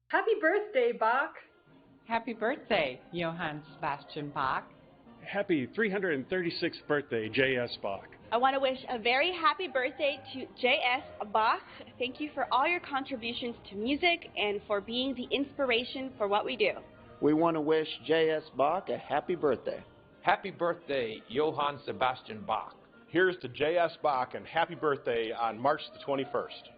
Happy birthday, Bach! Happy birthday, Johann Sebastian Bach. Happy 336th birthday, J.S. Bach. I want to wish a very happy birthday to J.S. Bach. Thank you for all your contributions to music and for being the inspiration for what we do. We want to wish J.S. Bach a happy birthday. Happy birthday, Johann Sebastian Bach. Here's to J.S. Bach and happy birthday on March the 21st.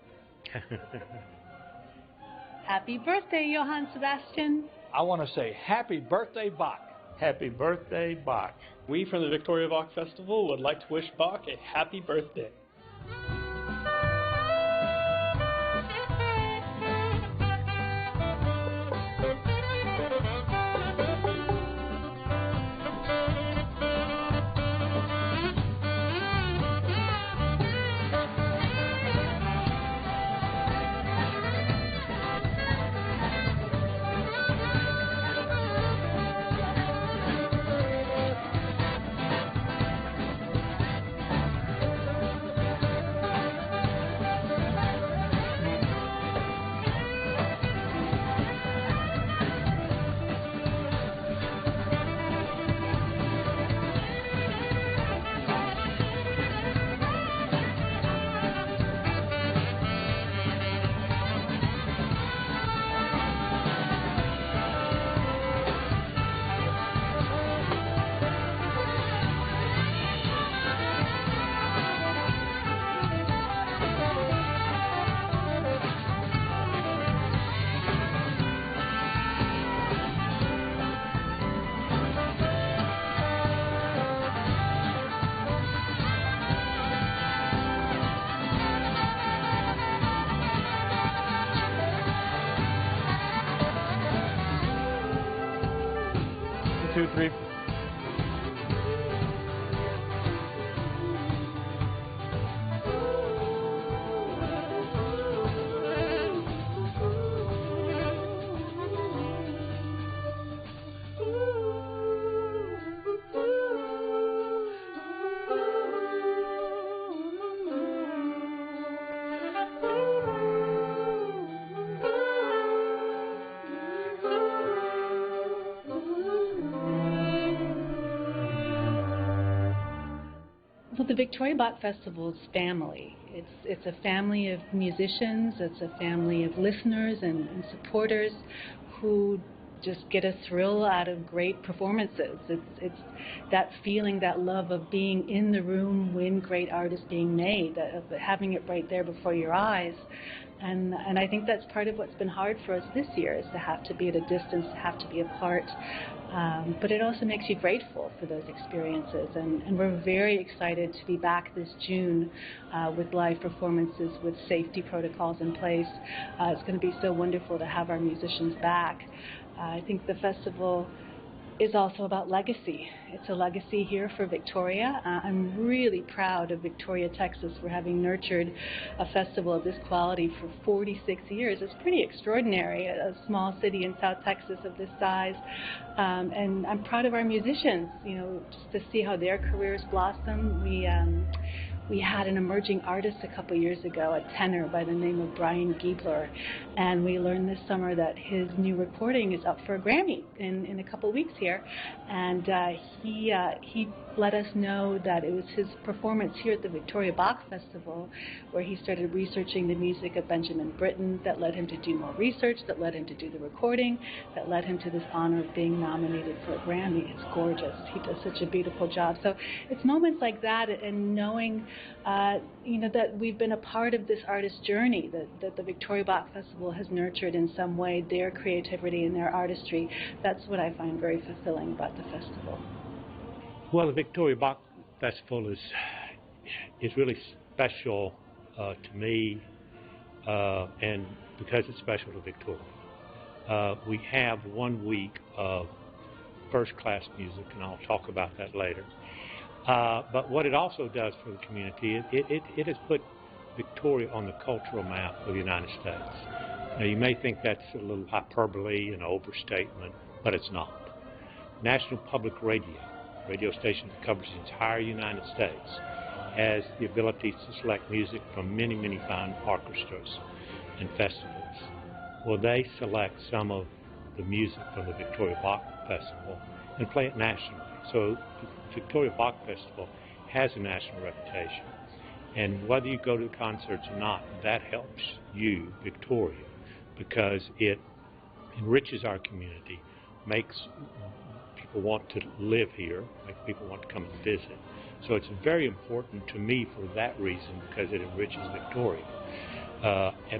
Happy birthday, Johann Sebastian. I want to say happy birthday, Bach. Happy birthday, Bach. We from the Victoria Bach Festival would like to wish Bach a happy birthday. Two, three. Well, the Victoria Bach Festival is family. It's a family of musicians, it's a family of listeners and supporters who just get a thrill out of great performances. It's that feeling, that love of being in the room when great art is being made, of having it right there before your eyes. And I think that's part of what's been hard for us this year, is to have to be at a distance, to have to be apart. But it also makes you grateful for those experiences. And we're very excited to be back this June with live performances with safety protocols in place. It's going to be so wonderful to have our musicians back. I think the festival is also about legacy. It's a legacy here for Victoria. I'm really proud of Victoria, Texas, for having nurtured a festival of this quality for 46 years. It's pretty extraordinary, a small city in South Texas of this size. And I'm proud of our musicians, just to see how their careers blossom. We had an emerging artist a couple years ago, a tenor by the name of Brian Giebler, and we learned this summer that his new recording is up for a Grammy in a couple weeks here, and he let us know that it was his performance here at the Victoria Bach Festival where he started researching the music of Benjamin Britten that led him to do more research, that led him to do the recording, that led him to this honor of being nominated for a Grammy. It's gorgeous. He does such a beautiful job. So it's moments like that and knowing that we've been a part of this artist's journey, that the Victoria Bach Festival has nurtured in some way their creativity and their artistry. That's what I find very fulfilling about the festival. Well, the Victoria Bach Festival is really special to me, and because it's special to Victoria. We have 1 week of first-class music, and I'll talk about that later. But what it also does for the community, it has put Victoria on the cultural map of the United States. Now, you may think that's a little hyperbole and overstatement, but it's not. National Public radio station that covers the entire United States, has the ability to select music from many, many fine orchestras and festivals. Well, they select some of the music from the Victoria Bach Festival and play it nationally. So the Victoria Bach Festival has a national reputation. And whether you go to the concerts or not, that helps you, Victoria, because it enriches our community, makes people want to live here, makes people want to come and visit. So it's very important to me for that reason, because it enriches Victoria.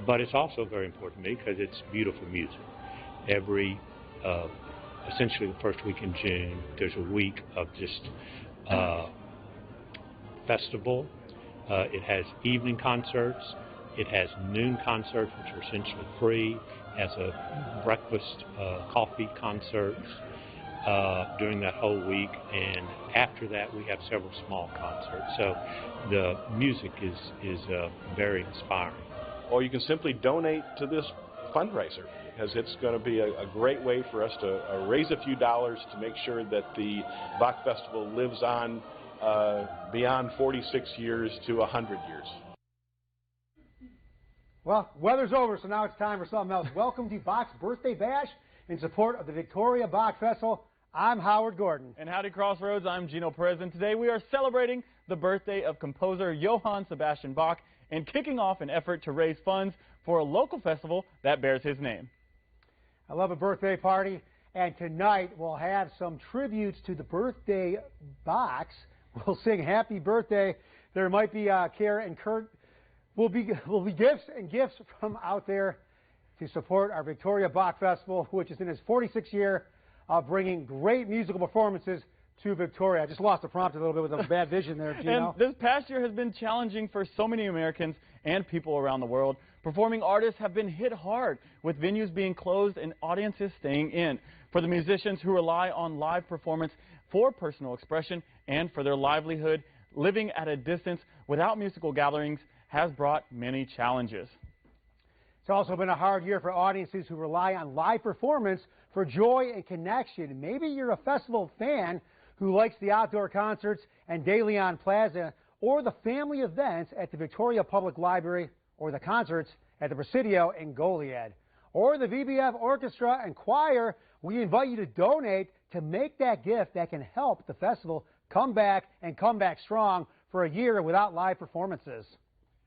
But it's also very important to me because it's beautiful music. Every, essentially the first week in June, there's a week of just festival. It has evening concerts. It has noon concerts, which are essentially free. It has a breakfast, coffee concerts during that whole week. And after that, we have several small concerts. So the music is very inspiring. Or you can simply donate to this fundraiser, because it's going to be a great way for us to raise a few dollars to make sure that the Bach Festival lives on beyond 46 years to 100 years. Well, weather's over, so now it's time for something else. Welcome to Bach's Birthday Bash in support of the Victoria Bach Festival. I'm Howard Gordon. And howdy, Crossroads. I'm Gino Perez, and today we are celebrating the birthday of composer Johann Sebastian Bach and kicking off an effort to raise funds for a local festival that bears his name. I love a birthday party, and tonight we'll have some tributes to the birthday Bachs. We'll sing Happy Birthday. There might be Kara and Kurt will be gifts from out there to support our Victoria Bach Festival, which is in its 46th year of bringing great musical performances to Victoria. I just lost the prompt a little bit with a bad vision there, Gino. And this past year has been challenging for so many Americans and people around the world. Performing artists have been hit hard, with venues being closed and audiences staying in. For the musicians who rely on live performance for personal expression and for their livelihood, living at a distance without musical gatherings has brought many challenges. It's also been a hard year for audiences who rely on live performance for joy and connection. Maybe you're a festival fan who likes the outdoor concerts and De Leon Plaza, or the family events at the Victoria Public Library, or the concerts at the Presidio in Goliad, or the VBF Orchestra and Choir. We invite you to donate to make that gift that can help the festival come back and come back strong for a year without live performances.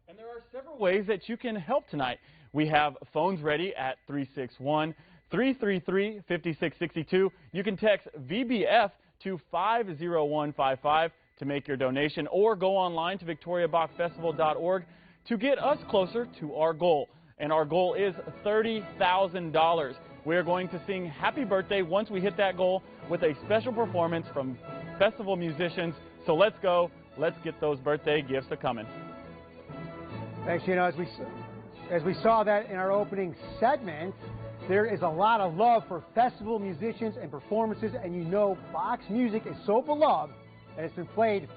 And there are several ways that you can help tonight. We have phones ready at 361-333-5662. You can text VBF to 50155 to make your donation, or go online to victoriabachfestival.org to get us closer to our goal. And our goal is $30,000. We're going to sing Happy Birthday once we hit that goal with a special performance from festival musicians. So let's go. Let's get those birthday gifts a-coming. Thanks, Gino. As we saw that in our opening segment, there is a lot of love for festival musicians and performances, and you know Bach's music is so beloved that it's been played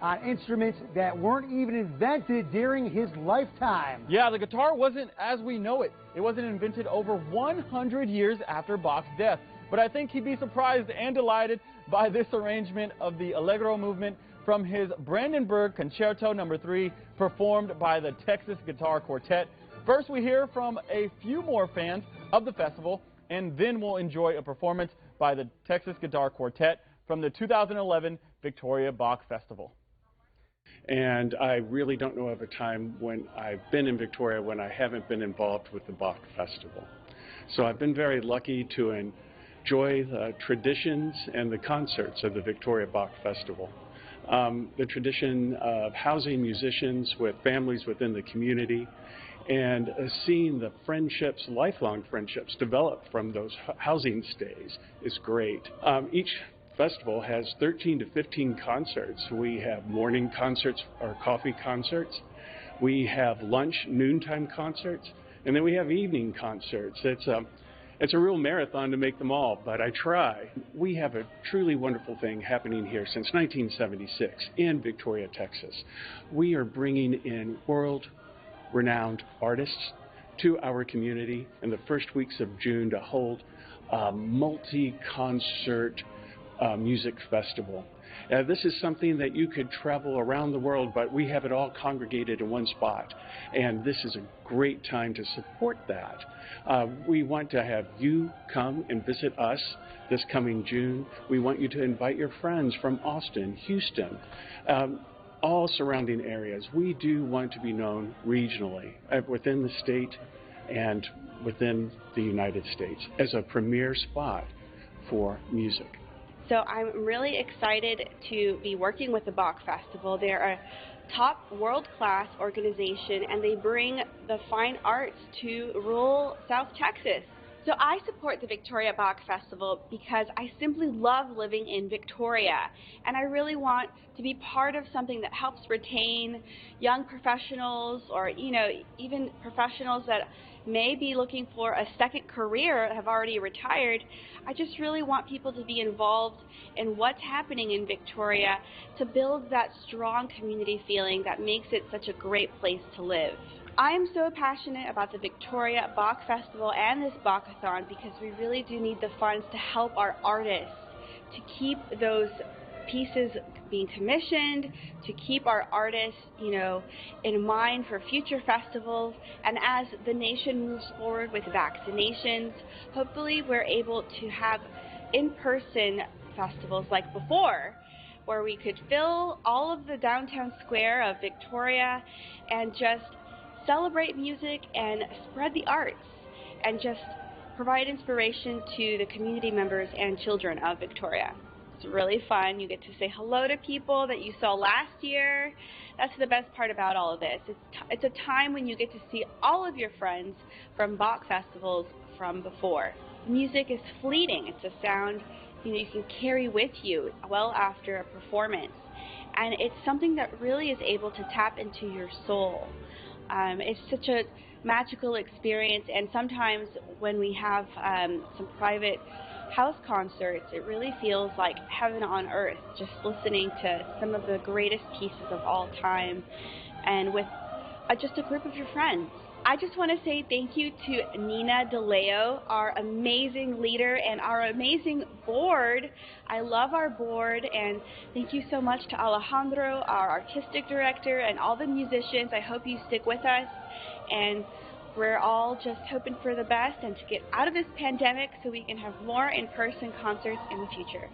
on instruments that weren't even invented during his lifetime. Yeah, the guitar wasn't as we know it. It wasn't invented over 100 years after Bach's death. But I think he'd be surprised and delighted by this arrangement of the Allegro movement from his Brandenburg Concerto No. 3, performed by the Texas Guitar Quartet. First, we hear from a few more fans of the festival, and then we'll enjoy a performance by the Texas Guitar Quartet from the 2011 Victoria Bach Festival. And I really don't know of a time when I've been in Victoria when I haven't been involved with the Bach Festival. So I've been very lucky to enjoy the traditions and the concerts of the Victoria Bach Festival. The tradition of housing musicians with families within the community, and seeing the friendships, lifelong friendships, develop from those housing stays is great. Each festival has 13 to 15 concerts. We have morning concerts or coffee concerts. We have lunch, noontime concerts, and then we have evening concerts. It's a real marathon to make them all, but I try. We have a truly wonderful thing happening here since 1976 in Victoria, Texas. We are bringing in world-renowned artists to our community in the first weeks of June to hold a multi-concert music festival. This is something that you could travel around the world, but we have it all congregated in one spot. And this is a great time to support that. We want to have you come and visit us this coming June. We want you to invite your friends from Austin, Houston, all surrounding areas. We do want to be known regionally within the state and within the United States as a premier spot for music. So I'm really excited to be working with the Bach Festival. They're a top world-class organization, and they bring the fine arts to rural South Texas. So I support the Victoria Bach Festival because I simply love living in Victoria, and I really want to be part of something that helps retain young professionals, or even professionals that may be looking for a second career, have already retired. I just really want people to be involved in what's happening in Victoria to build that strong community feeling that makes it such a great place to live. I am so passionate about the Victoria Bach Festival and this Bachathon because we really do need the funds to help our artists, to keep those pieces being commissioned, to keep our artists, in mind for future festivals. And as the nation moves forward with vaccinations, hopefully we're able to have in-person festivals like before, where we could fill all of the downtown square of Victoria and just celebrate music and spread the arts and just provide inspiration to the community members and children of Victoria. It's really fun. You get to say hello to people that you saw last year. That's the best part about all of this. It's a time when you get to see all of your friends from Bach festivals from before. Music is fleeting. It's a sound you can carry with you well after a performance. And it's something that really is able to tap into your soul. It's such a magical experience, and sometimes when we have some private house concerts, it really feels like heaven on earth, just listening to some of the greatest pieces of all time, and with just a group of your friends. I just want to say thank you to Nina DeLeo, our amazing leader, and our amazing board. I love our board, and thank you so much to Alejandro, our artistic director, and all the musicians. I hope you stick with us, and we're all just hoping for the best and to get out of this pandemic so we can have more in-person concerts in the future.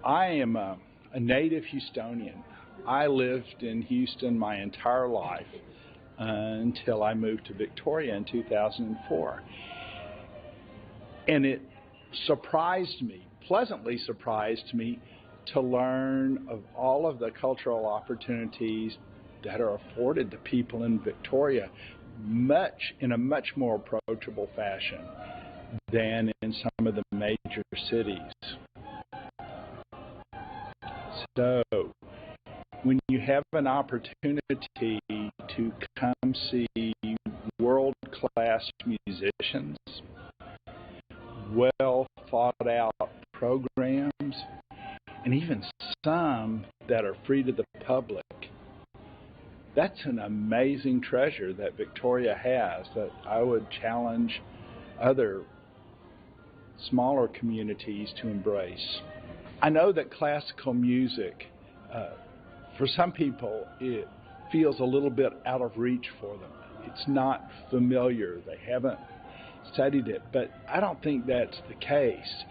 I am a native Houstonian. I lived in Houston my entire life until I moved to Victoria in 2004. And it surprised me, pleasantly surprised me, to learn of all of the cultural opportunities that are afforded to people in Victoria in a much more approachable fashion than in some of the major cities. So, when you have an opportunity to come see world-class musicians, well thought out programs, and even some that are free to the public, that's an amazing treasure that Victoria has that I would challenge other smaller communities to embrace. I know that classical music, for some people, it feels a little bit out of reach for them. It's not familiar. They haven't studied it, but I don't think that's the case.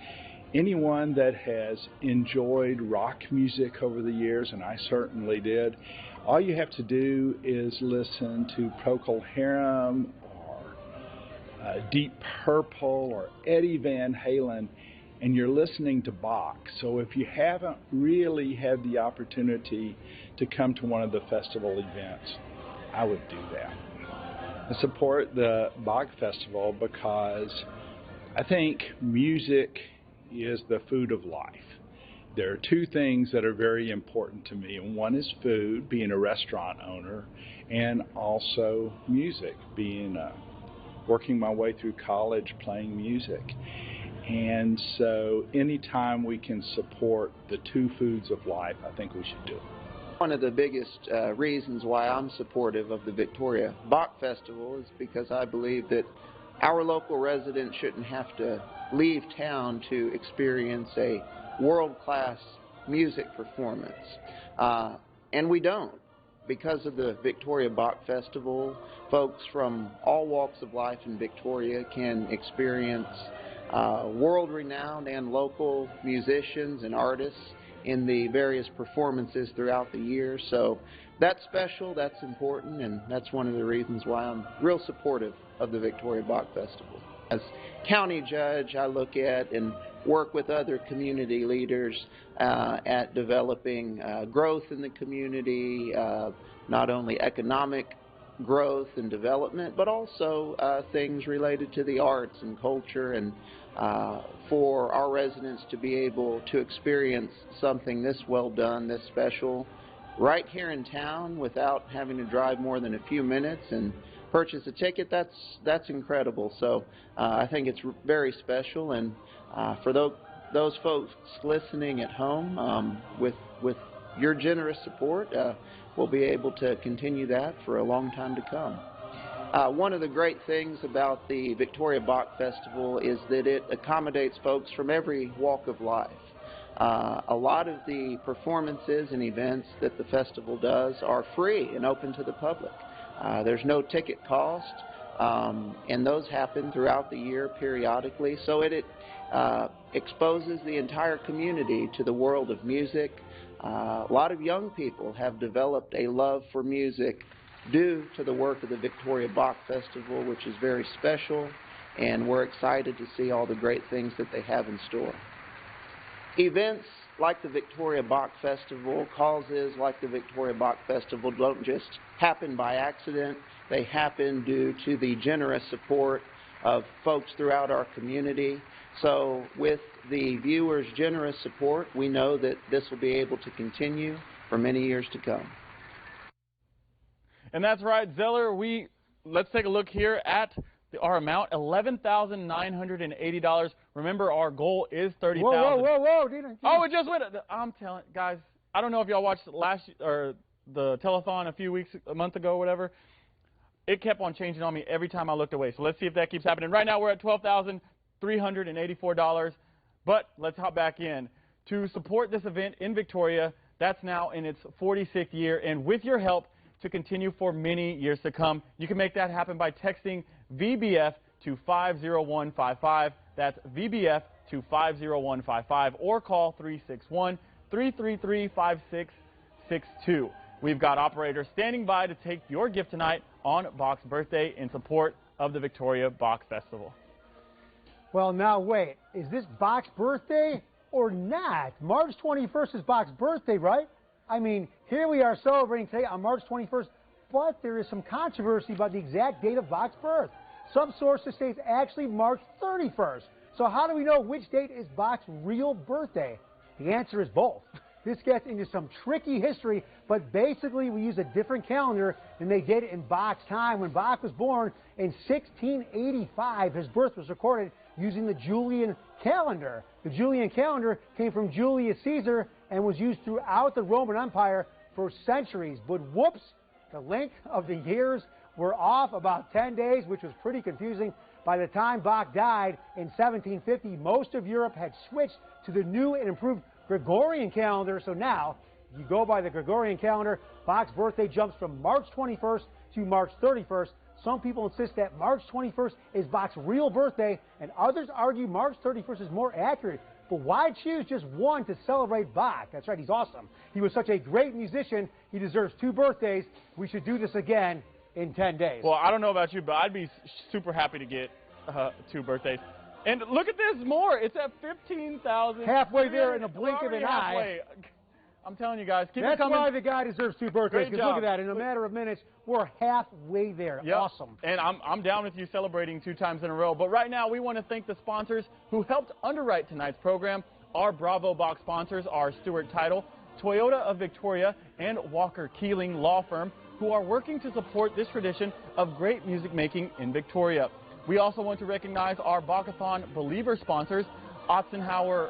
Anyone that has enjoyed rock music over the years, and I certainly did, all you have to do is listen to Procol Harum or Deep Purple or Eddie Van Halen, and you're listening to Bach. So if you haven't really had the opportunity to come to one of the festival events, I would do that. I support the Bach Festival because I think music is the food of life. There are two things that are very important to me, and one is food, being a restaurant owner, and also music, working my way through college playing music. And so anytime we can support the two foods of life, I think we should do it. One of the biggest reasons why I'm supportive of the Victoria Bach Festival is because I believe that our local residents shouldn't have to leave town to experience a world-class music performance. And we don't. Because of the Victoria Bach Festival, folks from all walks of life in Victoria can experience world-renowned and local musicians and artists in the various performances throughout the year. So that's special, that's important, and that's one of the reasons why I'm real supportive of the Victoria Bach Festival. As county judge, I look at and work with other community leaders at developing growth in the community, not only economic growth and development, but also things related to the arts and culture, and for our residents to be able to experience something this well done, this special, right here in town without having to drive more than a few minutes and purchase a ticket. That's incredible. So I think it's very special, and for those folks listening at home, with your generous support, we'll be able to continue that for a long time to come. One of the great things about the Victoria Bach Festival is that it accommodates folks from every walk of life. A lot of the performances and events that the festival does are free and open to the public. There's no ticket cost, and those happen throughout the year periodically, so it exposes the entire community to the world of music. A lot of young people have developed a love for music due to the work of the Victoria Bach Festival, which is very special, and we're excited to see all the great things that they have in store. Events like the Victoria Bach Festival, causes like the Victoria Bach Festival don't just happen by accident. They happen due to the generous support of folks throughout our community. So with the viewers' generous support, we know that this will be able to continue for many years to come. And that's right, Zeller. Let's take a look here at our amount, $11,980. Remember, our goal is $30,000. Whoa! Oh, it just went. I'm telling guys, I don't know if y'all watched the telethon a month ago, whatever. It kept on changing on me every time I looked away. So let's see if that keeps happening. Right now, we're at $12,384. But let's hop back in to support this event in Victoria. That's now in its 46th year, and with your help, to continue for many years to come. You can make that happen by texting VBF to 50155. That's VBF to 50155 or call 361-333-5662. We've got operators standing by to take your gift tonight on Bach's birthday in support of the Victoria Bach Festival. Well, now wait, is this Bach's birthday or not? March 21st is Bach's birthday, right? I mean, here we are celebrating today on March 21st, but there is some controversy about the exact date of Bach's birth. Some sources say it's actually March 31st. So how do we know which date is Bach's real birthday? The answer is both. This gets into some tricky history, but basically we use a different calendar than they did in Bach's time. When Bach was born in 1685, his birth was recorded using the Julian calendar. The Julian calendar came from Julius Caesar and was used throughout the Roman Empire for centuries. But whoops, the length of the years were off about 10 days, which was pretty confusing. By the time Bach died in 1750, most of Europe had switched to the new and improved Gregorian calendar. So now, if you go by the Gregorian calendar, Bach's birthday jumps from March 21st to March 31st. Some people insist that March 21st is Bach's real birthday, and others argue March 31st is more accurate. But why choose just one to celebrate Bach? That's right, he's awesome. He was such a great musician, he deserves 2 birthdays. We should do this again in 10 days. Well, I don't know about you, but I'd be super happy to get 2 birthdays. And look at this, more. It's at 15,000. Halfway there in a blink of an eye. I'm telling you guys, keep it That's coming. why the guy deserves 2 birthdays. Great Because look job. at that, in a matter of minutes, we're halfway there. Yep. Awesome. And I'm down with you celebrating 2 times in a row. But right now, we want to thank the sponsors who helped underwrite tonight's program. Our Bravo Bach sponsors are Stuart Title, Toyota of Victoria, and Walker Keeling Law Firm, who are working to support this tradition of great music making in Victoria. We also want to recognize our Bachathon Believer sponsors, Otzenhofer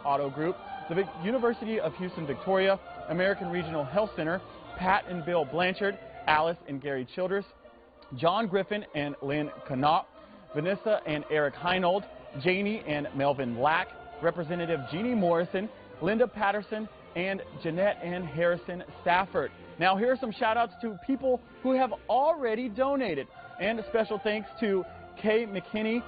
Auto Group, the University of Houston Victoria, American Regional Health Center, Pat and Bill Blanchard, Alice and Gary Childress, John Griffin and Lynn Connaught, Vanessa and Eric Heinold, Janie and Melvin Lack, Representative Jeannie Morrison, Linda Patterson, and Jeanette Ann Harrison Stafford. Now here are some shout outs to people who have already donated. And a special thanks to Kay McKinney,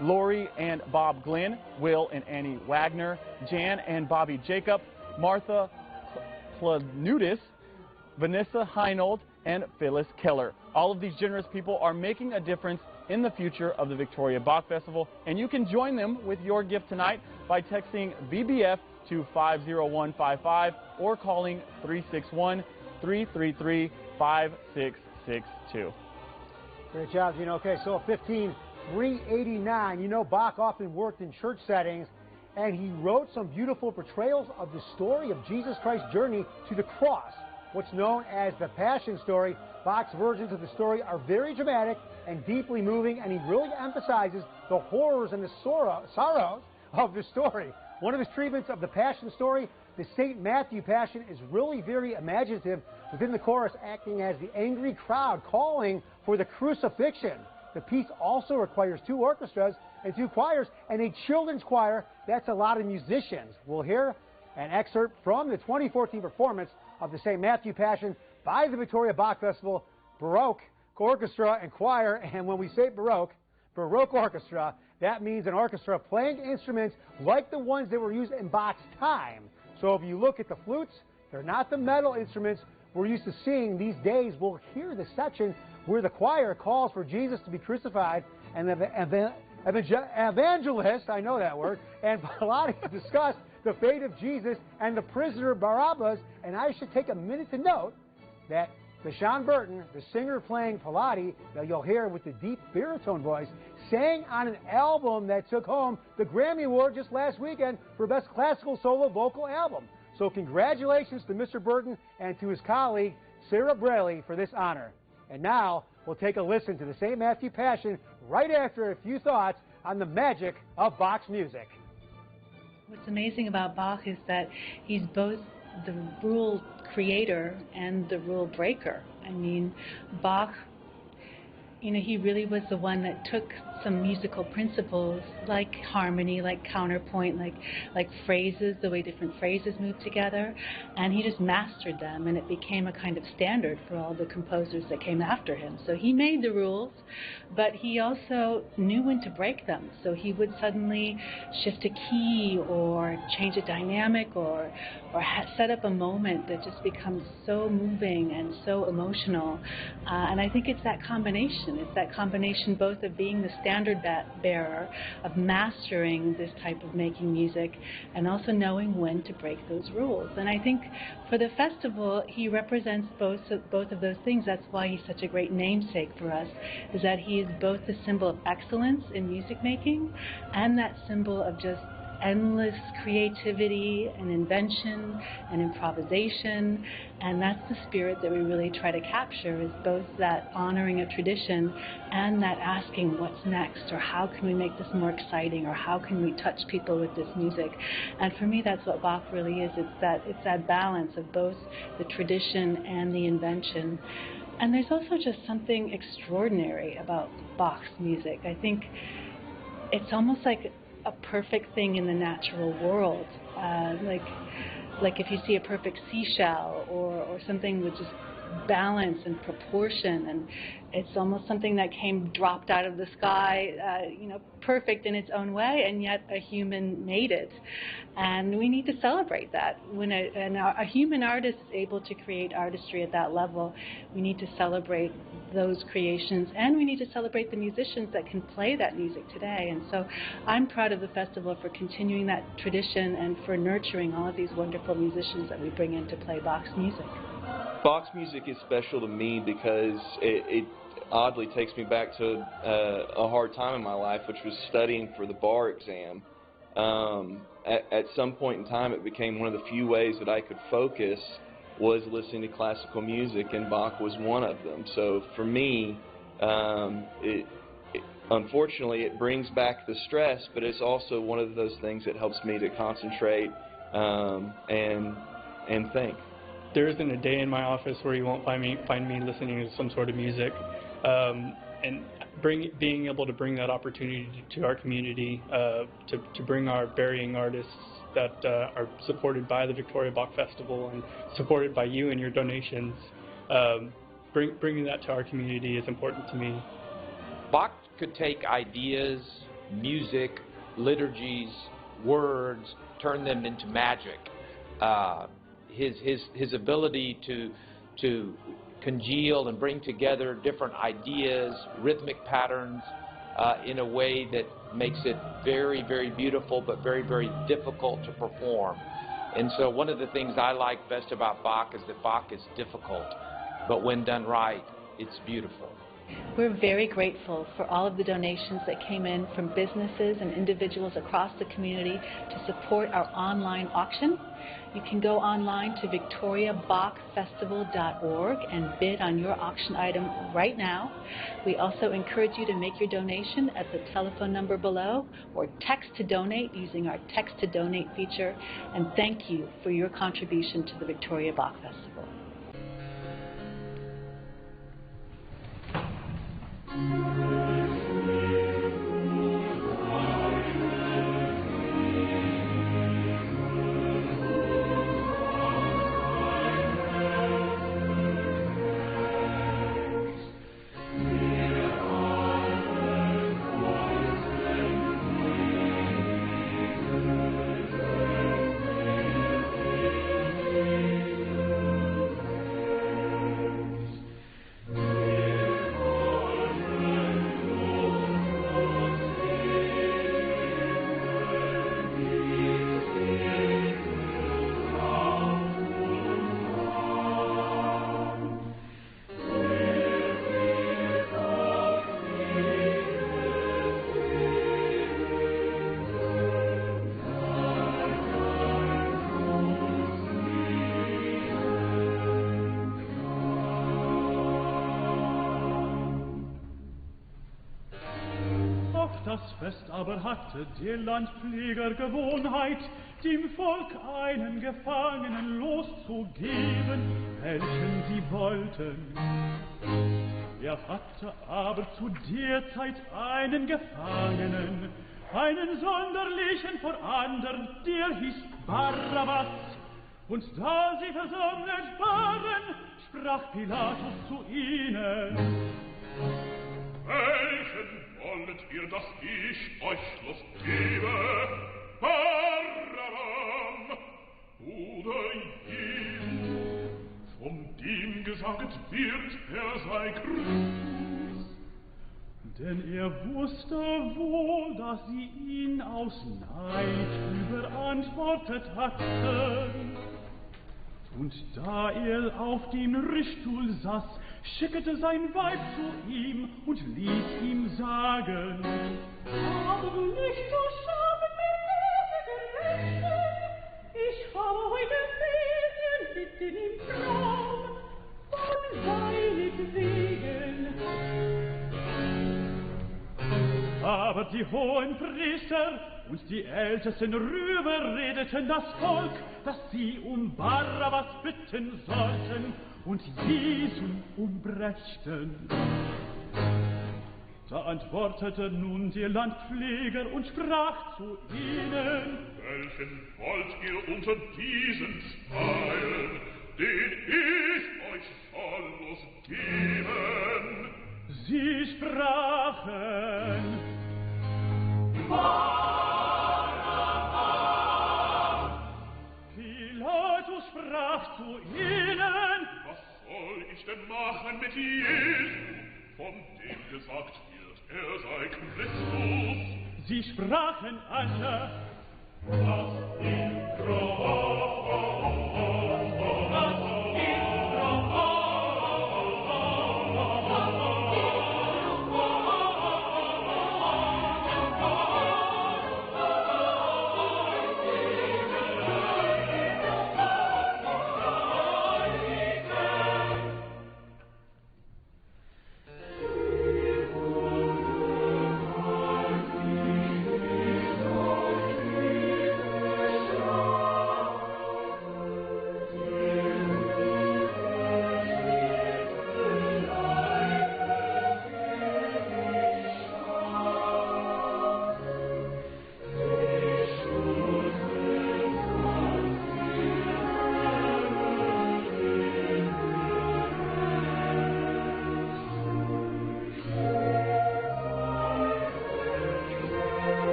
Lori and Bob Glenn, Will and Annie Wagner, Jan and Bobby Jacob, Martha Planudis, Vanessa Heinold, and Phyllis Keller. All of these generous people are making a difference in the future of the Victoria Bach Festival, and you can join them with your gift tonight by texting VBF to 50155 or calling 361-333-5662. Great job, Gino. Okay, so 15,389. You know, Bach often worked in church settings, and he wrote some beautiful portrayals of the story of Jesus Christ's journey to the cross. What's known as the Passion Story. Bach's versions of the story are very dramatic and deeply moving, and he really emphasizes the horrors and the sorrows of the story. One of his treatments of the Passion Story, the St. Matthew Passion, is really very imaginative, within the chorus acting as the angry crowd calling for the crucifixion. The piece also requires 2 orchestras and 2 choirs and a children's choir. That's a lot of musicians. We'll hear an excerpt from the 2014 performance of the St. Matthew Passion by the Victoria Bach Festival Baroque Orchestra and Choir. And when we say Baroque Orchestra, that means an orchestra playing instruments like the ones that were used in Bach's time. So if you look at the flutes, they're not the metal instruments we're used to seeing these days. We'll hear the section where the choir calls for Jesus to be crucified, and the evangelist, I know that word, and Pilate discuss the fate of Jesus and the prisoner Barabbas. And I should take a minute to note that Bashan Burton, the singer playing Pilate, that you'll hear with the deep baritone voice, sang on an album that took home the Grammy Award just last weekend for Best Classical Solo Vocal Album. So congratulations to Mr. Burton and to his colleague, Sarah Braley, for this honor. And now we'll take a listen to the St. Matthew Passion right after a few thoughts on the magic of Bach's music. What's amazing about Bach is that he's both the rule creator and the rule breaker. I mean, Bach, you know, he really was the one that took some musical principles like harmony, like counterpoint, like phrases, the way different phrases move together, and he just mastered them, and it became a kind of standard for all the composers that came after him. So he made the rules, but he also knew when to break them. So he would suddenly shift a key or change a dynamic or set up a moment that just becomes so moving and so emotional. And I think it's that combination. It's that combination both of being the standard bearer, of mastering this type of making music, and also knowing when to break those rules. And I think for the festival, he represents both of those things. That's why he's such a great namesake for us, is that he is both the symbol of excellence in music making and that symbol of just endless creativity and invention and improvisation. And that's the spirit that we really try to capture, is both that honoring of tradition and that asking what's next, or how can we make this more exciting, or how can we touch people with this music. And for me, that's what Bach really is. It's that balance of both the tradition and the invention. And there's also just something extraordinary about Bach's music. I think it's almost like a perfect thing in the natural world, like if you see a perfect seashell or something with just balance and proportion, and it's almost something that dropped out of the sky, perfect in its own way, and yet a human made it. And we need to celebrate that. When a human artist is able to create artistry at that level, we need to celebrate those creations, and we need to celebrate the musicians that can play that music today. And so I'm proud of the festival for continuing that tradition and for nurturing all of these wonderful musicians that we bring in to play Bach's music. Bach's music is special to me because it oddly takes me back to a hard time in my life, which was studying for the bar exam. At some point in time, it became one of the few ways that I could focus was listening to classical music, and Bach was one of them. So for me, unfortunately, it brings back the stress, but it's also one of those things that helps me to concentrate and think. There isn't a day in my office where you won't find me listening to some sort of music, and being able to bring that opportunity to our community, to bring our varying artists that are supported by the Victoria Bach Festival and supported by you and your donations, bringing that to our community is important to me. Bach could take ideas, music, liturgies, words, turn them into magic. His ability to congeal and bring together different ideas, rhythmic patterns, in a way that makes it very, very beautiful, but very, very difficult to perform. And so one of the things I like best about Bach is that Bach is difficult, but when done right, it's beautiful. We're very grateful for all of the donations that came in from businesses and individuals across the community to support our online auction. You can go online to victoriabachfestival.org and bid on your auction item right now. We also encourage you to make your donation at the telephone number below, or text to donate using our text to donate feature. And thank you for your contribution to the Victoria Bach Festival. Das Fest aber hatte der Landpfleger Gewohnheit, dem Volk einen Gefangenen loszugeben, welchen sie wollten. Er hatte aber zu der Zeit einen Gefangenen, einen sonderlichen vor andern, der hieß Barabbas. Und da sie versammelt waren, sprach Pilatus zu ihnen: Welchen wollet ihr, dass ich euch losgebe? Barabbam oder Jesus, von dem gesagt wird, er sei Christus? Denn er wusste wohl, dass sie ihn aus Neid überantwortet hatten. Und da er auf dem Richtstuhl saß, schickte sein Weib zu ihm und ließ ihm sagen: Habe du nicht zu schaffen mit mir, Gerechten? Ich habe heute Ferien mitten im Traum, von seinetwegen. Aber die hohen Priester und die ältesten Römer redeten das Volk, dass sie Barabbas bitten sollten und Jesu umbrächten. Da antwortete nun der Landpfleger und sprach zu ihnen: Welchen wollt ihr unter diesen zweien, den ich euch soll losgeben? Sie sprachen: Pilatus sprach zu ihnen: Was soll ich denn machen mit Jesu, von dem gesagt wird, er sei Christus? Sie sprachen alle: Lass ihn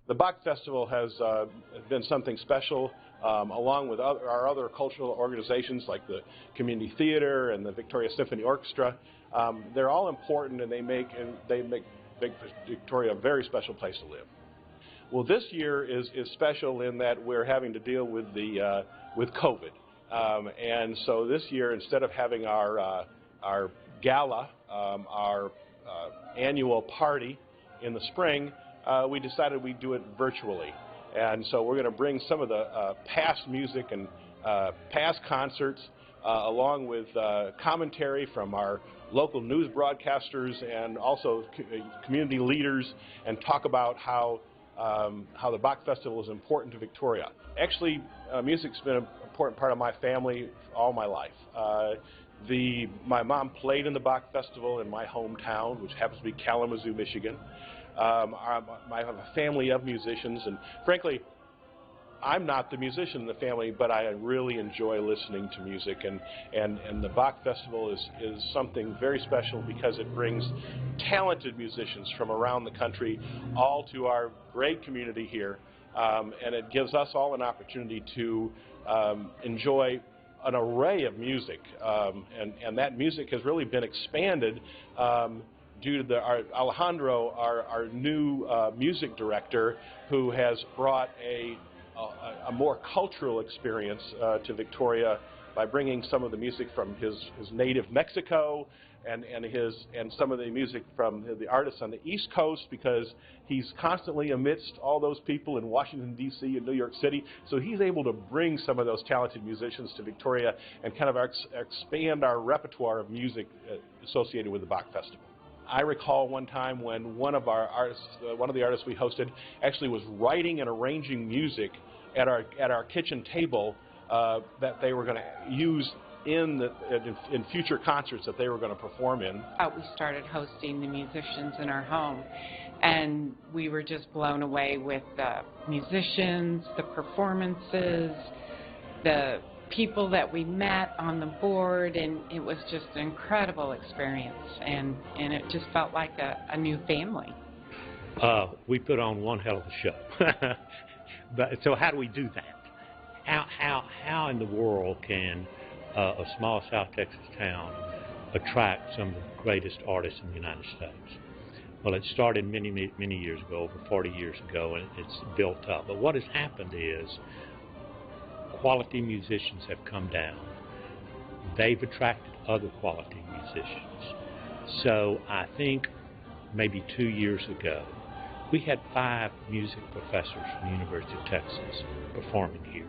The Bach Festival has been something special, along with our other cultural organizations like the Community Theater and the Victoria Symphony Orchestra. They're all important, and they make Victoria a very special place to live. Well, this year is special in that we're having to deal with with COVID, and so this year, instead of having our gala, our annual party in the spring, we decided we'd do it virtually. And so we're going to bring some of the past music and past concerts, along with commentary from our local news broadcasters and also community leaders, and talk about how the Bach Festival is important to Victoria. Actually, music's been an important part of my family all my life. My mom played in the Bach Festival in my hometown, which happens to be Kalamazoo, Michigan. I have a family of musicians, and frankly, I'm not the musician in the family, but I really enjoy listening to music, and the Bach Festival is something very special because it brings talented musicians from around the country all to our great community here, and it gives us all an opportunity to enjoy an array of music, and that music has really been expanded due to Alejandro, our new music director, who has brought a more cultural experience to Victoria by bringing some of the music from his native Mexico and some of the music from the artists on the East Coast, because he's constantly amidst all those people in Washington, D.C. and New York City. So he's able to bring some of those talented musicians to Victoria and kind of expand our repertoire of music associated with the Bach Festival. I recall one time when one of the artists we hosted actually was writing and arranging music at our kitchen table that they were going to use in future concerts that they were going to perform in. We started hosting the musicians in our home, and we were just blown away with the musicians, the performances, the people that we met on the board, and it was just an incredible experience, and it just felt like a new family. We put on one hell of a show. But so how do we do that? How in the world can a small South Texas town attract some of the greatest artists in the United States? Well, it started many years ago, over 40 years ago, and it's built up. But what has happened is quality musicians have come down. They've attracted other quality musicians. So I think maybe 2 years ago, we had 5 music professors from the University of Texas performing here.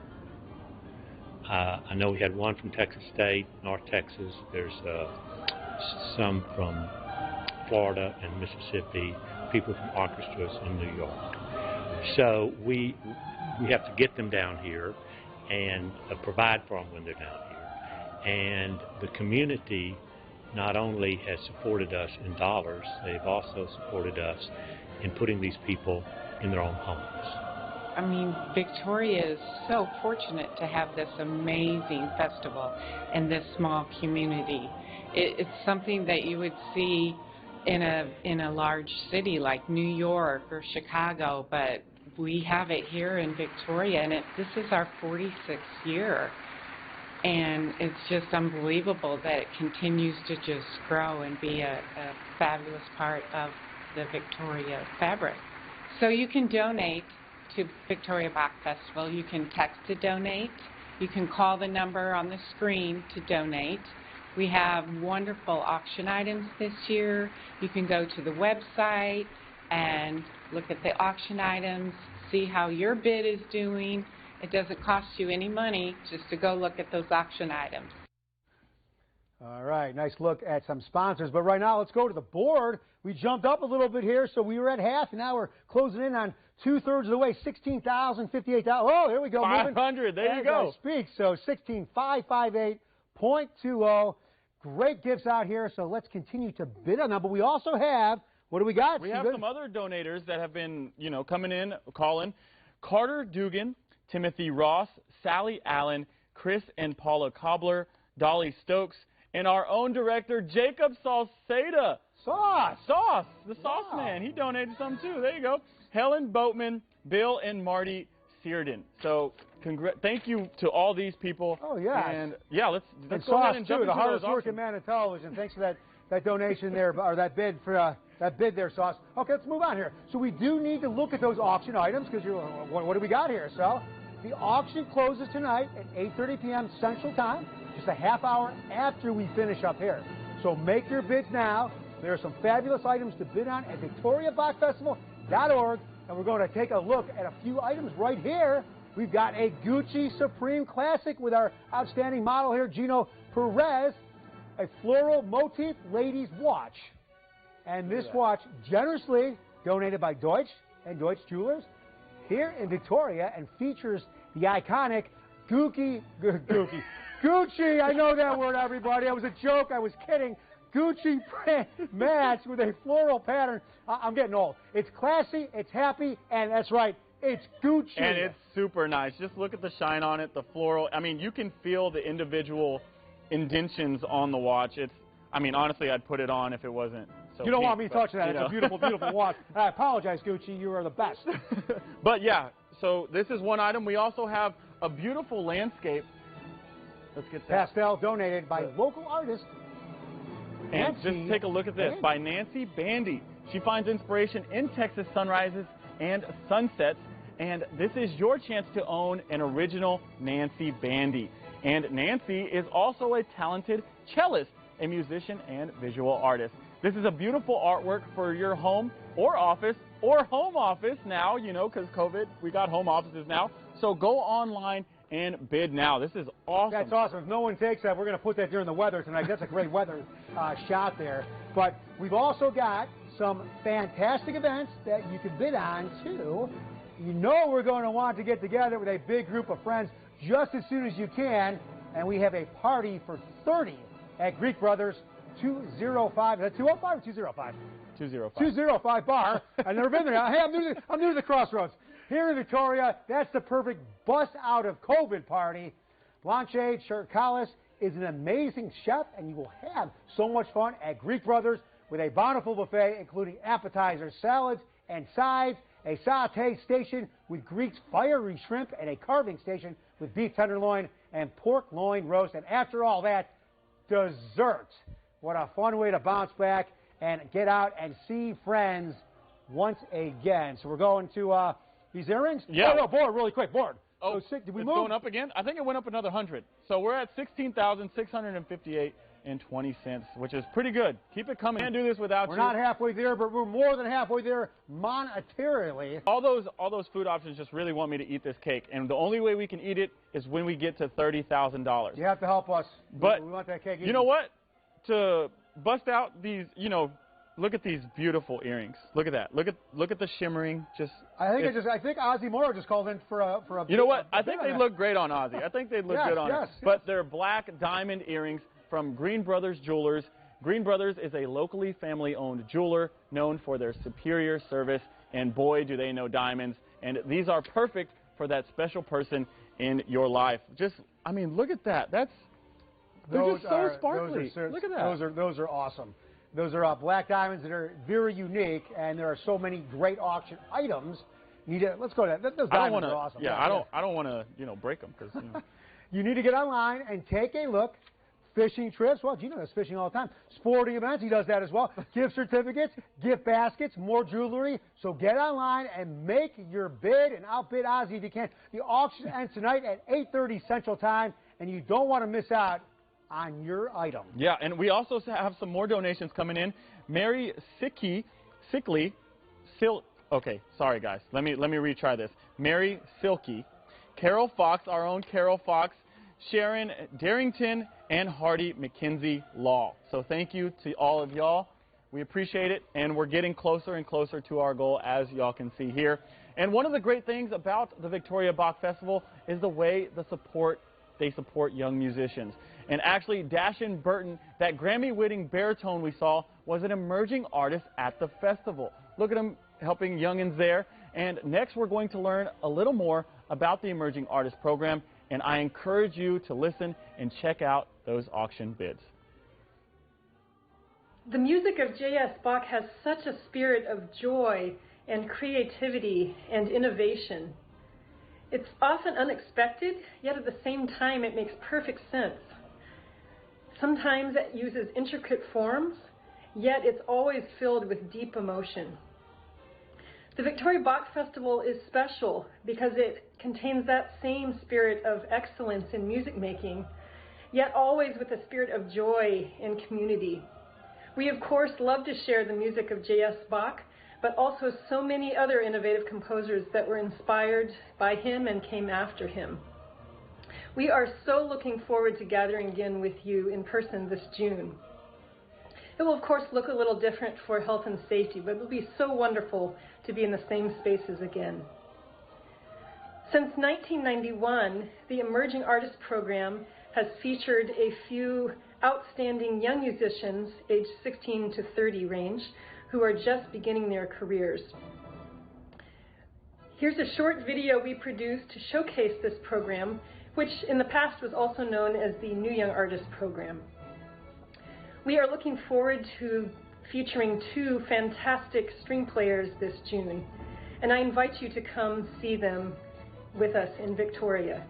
I know we had one from Texas State, North Texas. There's some from Florida and Mississippi, people from orchestras in New York. So we have to get them down here and provide for them when they're down here. And the community not only has supported us in dollars, they've also supported us in putting these people in their own homes. I mean, Victoria is so fortunate to have this amazing festival in this small community. It's something that you would see in a large city like New York or Chicago, but we have it here in Victoria, and this is our 46th year. And it's just unbelievable that it continues to just grow and be a fabulous part of the Victoria fabric. So you can donate to Victoria Bach Festival. You can text to donate. You can call the number on the screen to donate. We have wonderful auction items this year. You can go to the website and look at the auction items, see how your bid is doing. It doesn't cost you any money just to go look at those auction items. All right, nice look at some sponsors. But right now, let's go to the board. We jumped up a little bit here, so we were at half, and now we're closing in on 2/3 of the way, 16,000, 58,000. Oh, there we go. 500, there you go. Speak. So 16,558.20. Great gifts out here, so let's continue to bid on them. But we also have, what do we got? We have some other donators that have been, coming in, calling. Carter Dugan, Timothy Ross, Sally Allen, Chris and Paula Cobbler, Dolly Stokes, and our own director, Jacob Salceda. Sauce, the sauce man. He donated some too. There you go. Helen Boatman, Bill and Marty Searden. So thank you to all these people. Oh, yeah. And yeah, let's go ahead and jump into the hardest those working man in television. Thanks for that donation there, or that bid for that bid there, Sauce. Okay, let's move on here. So we do need to look at those auction items because what do we got here? So the auction closes tonight at 8:30 p.m. Central Time, just a half hour after we finish up here. So make your bids now. There are some fabulous items to bid on at VictoriaBachFestival.org, and we're going to take a look at a few items right here. We've got a Gucci Supreme Classic with our outstanding model here, Gino Perez, a floral motif ladies watch. And this watch generously donated by Deutsch and Deutsch Jewelers here in Victoria and features the iconic Gucci, I know that word, everybody. It was a joke. I was kidding. Gucci print match with a floral pattern. I'm getting old. It's classy, it's happy, and that's right, it's Gucci. And it's super nice. Just look at the shine on it, the floral. I mean, you can feel the individual indentions on the watch. Honestly, I'd put it on if it wasn't so You don't pink, want me touching that. It's a beautiful, beautiful watch. I apologize, Gucci. You are the best. But yeah, so this is one item. We also have a beautiful landscape. Let's get that. Pastel donated by local artist And just take a look at this, by Nancy Bandy. She finds inspiration in Texas sunrises and sunsets, and this is your chance to own an original Nancy Bandy. And Nancy is also a talented cellist, a musician and visual artist. This is a beautiful artwork for your home or office, or home office now, because COVID, we got home offices now. So go online and bid now. This is awesome. That's awesome. If no one takes that, we're going to put that during the weather tonight. That's a great weather shot there. But we've also got some fantastic events that you can bid on, too. You know we're going to want to get together with a big group of friends. just as soon as you can. And we have a party for 30 at Greek Brothers 205. Is that 205 or 205? 205. 205 bar. I've never been there. Hey, I'm new to the Crossroads. Here in Victoria, that's the perfect bust out of COVID party. Blanche Cherkalis is an amazing chef, and you will have so much fun at Greek Brothers with a bountiful buffet, including appetizers, salads, and sides, a saute station with Greek's fiery shrimp, and a carving station with beef tenderloin and pork loin roast. And after all that, dessert. What a fun way to bounce back and get out and see friends once again. So we're going to these earrings? Yeah. Oh, no, board, really quick, board. Oh, so, did we it's move? going up again? I think it went up another 100. So we're at 16,658.20, which is pretty good. Keep it coming. Can't do this without you. We're not halfway there, but we're more than halfway there monetarily. All those food options just really want me to eat this cake, and the only way we can eat it is when we get to $30,000. You have to help us. But we want that cake. You know what? To bust out these, look at these beautiful earrings. Look at that. Look at the shimmering. I think Ozzy Morrow just called in for a. You know what? I think they look great on Ozzy. I think they look good on yes. it. But they're black diamond earrings from Green Brothers Jewelers. Green Brothers is a locally family-owned jeweler known for their superior service, and boy, do they know diamonds. And these are perfect for that special person in your life. Look at that. They're just so sparkly. Look at that. Those are awesome. Those are black diamonds that are very unique, and there are so many great auction items. Let's go to that. Those diamonds are awesome. Yeah, I don't want to break them because you need to get online and take a look. Fishing trips. Well, Gino does fishing all the time. Sporting events, he does that as well. Gift certificates, gift baskets, more jewelry. So get online and make your bid and outbid Ozzy if you can. The auction ends tonight at 8:30 Central Time, and you don't want to miss out on your item. Yeah, and we also have some more donations coming in. Mary okay, sorry guys. Let me retry this. Mary Silky, Carol Fox, our own Carol Fox, Sharon Darrington, and Hardy McKenzie Law. So thank you to all of y'all. We appreciate it, and we're getting closer and closer to our goal, as y'all can see here. And one of the great things about the Victoria Bach Festival is the way they support young musicians. And actually, Dashin Burton, that Grammy-winning baritone we saw, was an emerging artist at the festival. Look at him helping youngins there. And next, we're going to learn a little more about the Emerging Artist Program, and I encourage you to listen and check out those auction bids. The music of J.S. Bach has such a spirit of joy and creativity and innovation. It's often unexpected, yet at the same time it makes perfect sense. Sometimes it uses intricate forms, yet it's always filled with deep emotion. The Victoria Bach Festival is special because it contains that same spirit of excellence in music making, yet always with a spirit of joy and community. We, of course, love to share the music of J.S. Bach, but also so many other innovative composers that were inspired by him and came after him. We are so looking forward to gathering again with you in person this June. It will, of course, look a little different for health and safety, but it will be so wonderful to be in the same spaces again. Since 1991, the Emerging Artist Program has featured a few outstanding young musicians, aged 16 to 30 range, who are just beginning their careers. Here's a short video we produced to showcase this program, which in the past was also known as the New Young Artist Program. We are looking forward to featuring two fantastic string players this June, and I invite you to come see them with us in Victoria.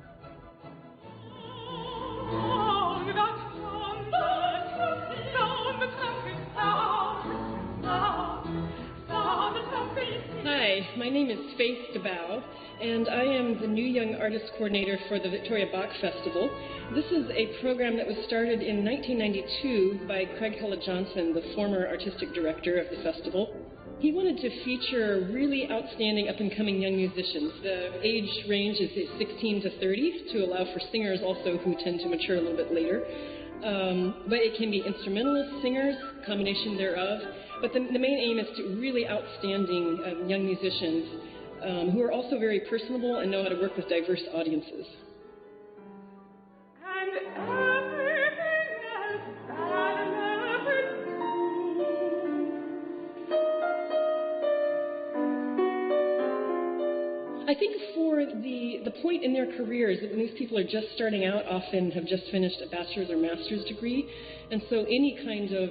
Hi, my name is Faith DeBow, and I am the New Young Artist Coordinator for the Victoria Bach Festival. This is a program that was started in 1992 by Craig Hella-Johnson, the former artistic director of the festival. He wanted to feature really outstanding up-and-coming young musicians. The age range is 16 to 30 to allow for singers also who tend to mature a little bit later. But it can be instrumentalist singers, combination thereof. But the main aim is to really outstanding young musicians who are also very personable and know how to work with diverse audiences. I think for the point in their careers, that when these people are just starting out, often have just finished a bachelor's or master's degree, and so any kind of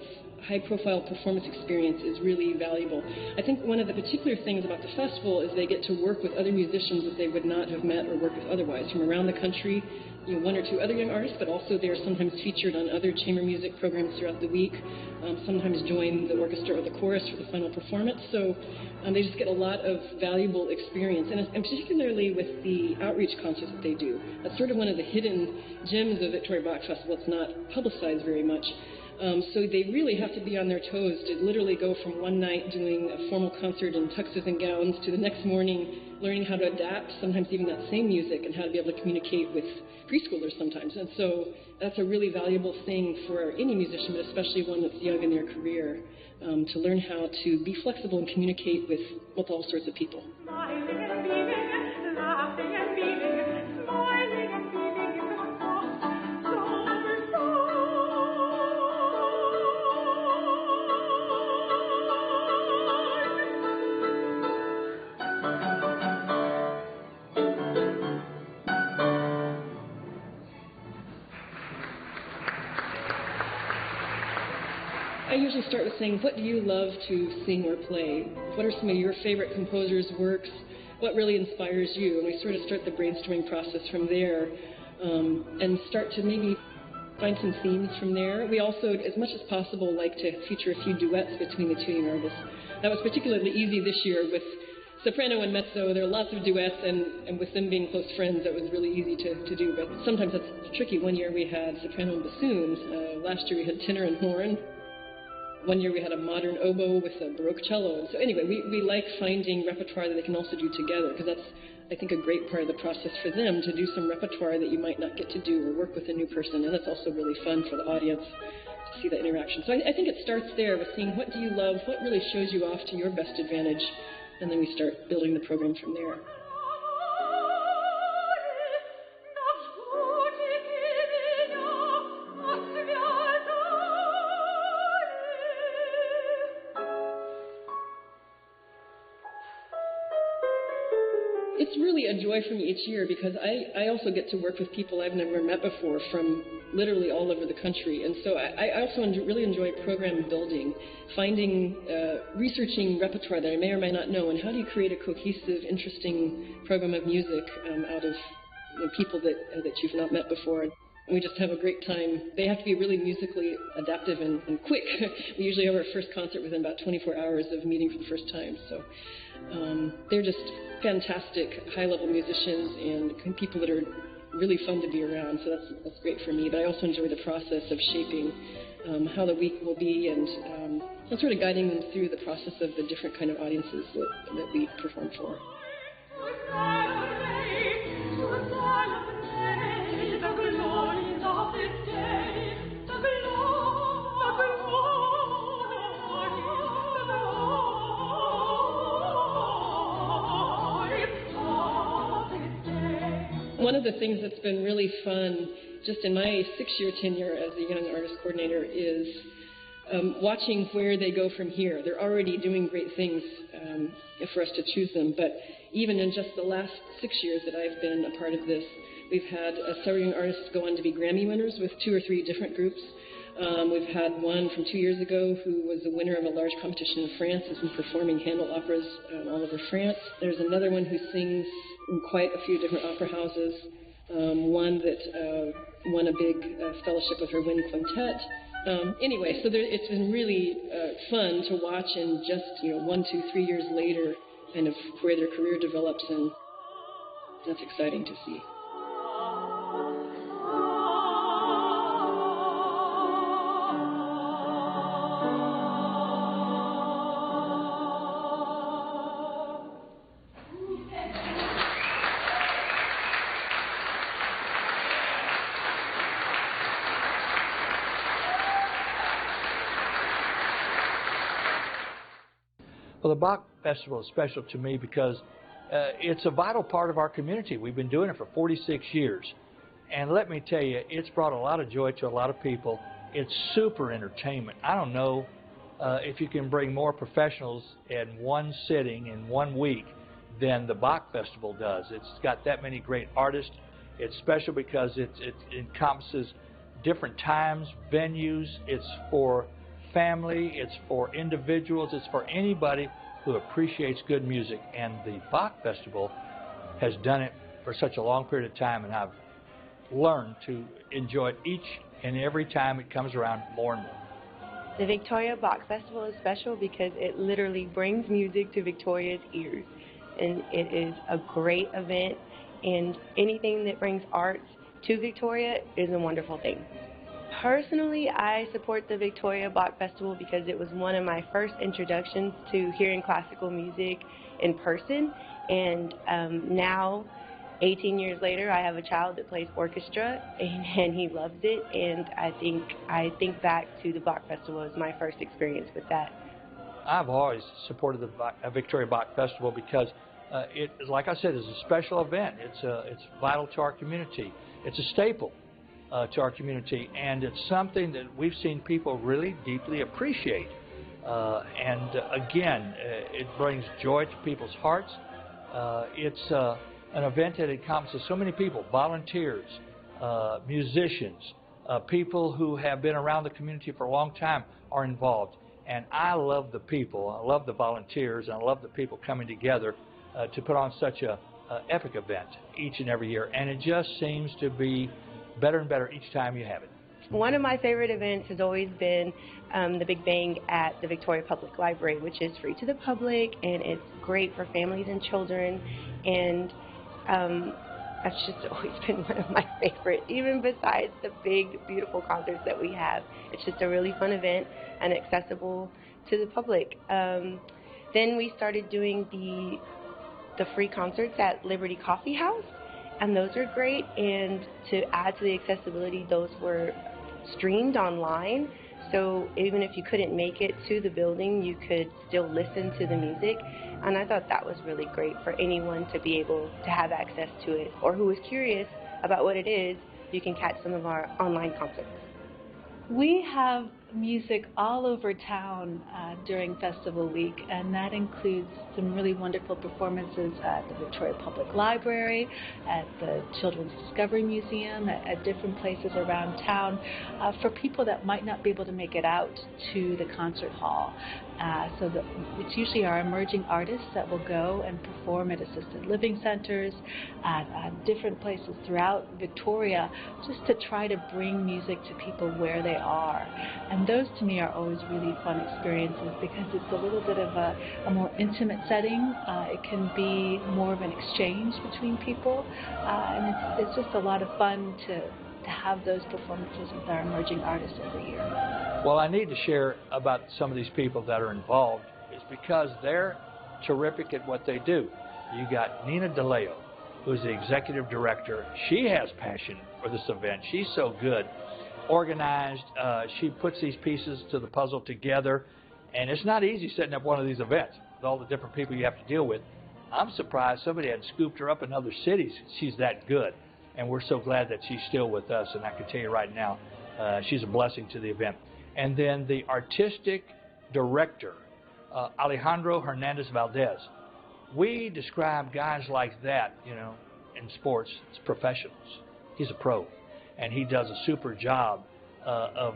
high-profile performance experience is really valuable. I think one of the particular things about the festival is they get to work with other musicians that they would not have met or worked with otherwise from around the country. You know, one or two other young artists, but also they're sometimes featured on other chamber music programs throughout the week, sometimes join the orchestra or the chorus for the final performance. So they just get a lot of valuable experience, and particularly with the outreach concerts that they do. That's sort of one of the hidden gems of Victoria Bach Festival. It's not publicized very much. So they really have to be on their toes to literally go from one night doing a formal concert in tuxes and gowns to the next morning learning how to adapt sometimes even that same music and how to be able to communicate with preschoolers sometimes. And so that's a really valuable thing for any musician, but especially one that's young in their career, to learn how to be flexible and communicate with all sorts of people. I usually start with saying, what do you love to sing or play? What are some of your favorite composers' works? What really inspires you? And we sort of start the brainstorming process from there, and start to maybe find some themes from there. We also, as much as possible, like to feature a few duets between the two young artists. That was particularly easy this year with soprano and mezzo. There are lots of duets, and with them being close friends, that was really easy to do. But sometimes that's tricky. One year we had soprano and bassoons. Last year we had tenor and horn. One year we had a modern oboe with a baroque cello. And so anyway, we like finding repertoire that they can also do together, because that's, I think, a great part of the process for them, to do some repertoire that you might not get to do or work with a new person. And that's also really fun for the audience to see that interaction. So I think it starts there with seeing what do you love, what really shows you off to your best advantage, and then we start building the program from there. It's really a joy for me each year, because I also get to work with people I've never met before from literally all over the country. And so I also really enjoy program building, finding, researching repertoire that I may or may not know, and how do you create a cohesive, interesting program of music out of people that you've not met before. And we just have a great time. They have to be really musically adaptive and quick. We usually have our first concert within about 24 hours of meeting for the first time. So they're just fantastic high-level musicians and people that are really fun to be around. So that's great for me. But I also enjoy the process of shaping how the week will be, and sort of guiding them through the process of the different kind of audiences that we perform for. One of the things that's been really fun, just in my 6-year tenure as a young artist coordinator, is watching where they go from here. They're already doing great things for us to choose them, but even in just the last 6 years that I've been a part of this, we've had several young artists go on to be Grammy winners with 2 or 3 different groups. We've had one from 2 years ago who was a winner of a large competition in France, has been performing Handel operas all over France. There's another one who sings in quite a few different opera houses. One that won a big fellowship with her wind quintet. Anyway, so it's been really fun to watch, and just 1, 2, 3 years later, kind of where their career develops, and that's exciting to see. Well, the Bach Festival is special to me because it's a vital part of our community. We've been doing it for 46 years. And let me tell you, it's brought a lot of joy to a lot of people. It's super entertainment. I don't know if you can bring more professionals in one sitting in 1 week than the Bach Festival does. It's got that many great artists. It's special because it encompasses different times, venues. It's for family. It's for individuals. It's for anybody who appreciates good music. And the Bach Festival has done it for such a long period of time, and I've learned to enjoy it each and every time it comes around more and more. The Victoria Bach Festival is special because it literally brings music to Victoria's ears, and it is a great event, and anything that brings arts to Victoria is a wonderful thing. Personally, I support the Victoria Bach Festival because it was one of my first introductions to hearing classical music in person, and now 18 years later, I have a child that plays orchestra, and he loves it, and I think back to the Bach Festival as my first experience with that. I've always supported the Victoria Bach Festival because it, like I said, is a special event. It's vital to our community. It's a staple to our community, and it's something that we've seen people really deeply appreciate. And again, it brings joy to people's hearts. It's an event that encompasses so many people, volunteers, musicians, people who have been around the community for a long time are involved. And I love the people, I love the volunteers, and I love the people coming together to put on such a epic event each and every year. And it just seems to be better and better each time you have it. One of my favorite events has always been the Big Bang at the Victoria Public Library, which is free to the public, and it's great for families and children. And that's just always been one of my favorite, even besides the big, beautiful concerts that we have. It's just a really fun event and accessible to the public. Then we started doing the free concerts at Liberty Coffee House, and those are great. And to add to the accessibility, those were streamed online. So even if you couldn't make it to the building, you could still listen to the music. And I thought that was really great for anyone to be able to have access to it, or who was curious about what it is. You can catch some of our online concerts. We have music all over town during Festival Week, and that includes some really wonderful performances at the Victoria Public Library, at the Children's Discovery Museum, at different places around town for people that might not be able to make it out to the concert hall. So it's usually our emerging artists that will go and perform at assisted living centers, at different places throughout Victoria, just to try to bring music to people where they are. And those to me are always really fun experiences because it's a little bit of a more intimate setting. It can be more of an exchange between people, and it's just a lot of fun to have those performances with our emerging artists every year. Well, I need to share about some of these people that are involved is because they're terrific at what they do. You got Nina DeLeo, who's the executive director. She has passion for this event. She's so good, organized. She puts these pieces to the puzzle together, and it's not easy setting up one of these events with all the different people you have to deal with. I'm surprised somebody had scooped her up in other cities. She's that good, and we're so glad that she's still with us, and I can tell you right now, she's a blessing to the event. And then the artistic director, Alejandro Hernandez Valdez. We describe guys like that, you know, in sports as professionals. He's a pro, and he does a super job of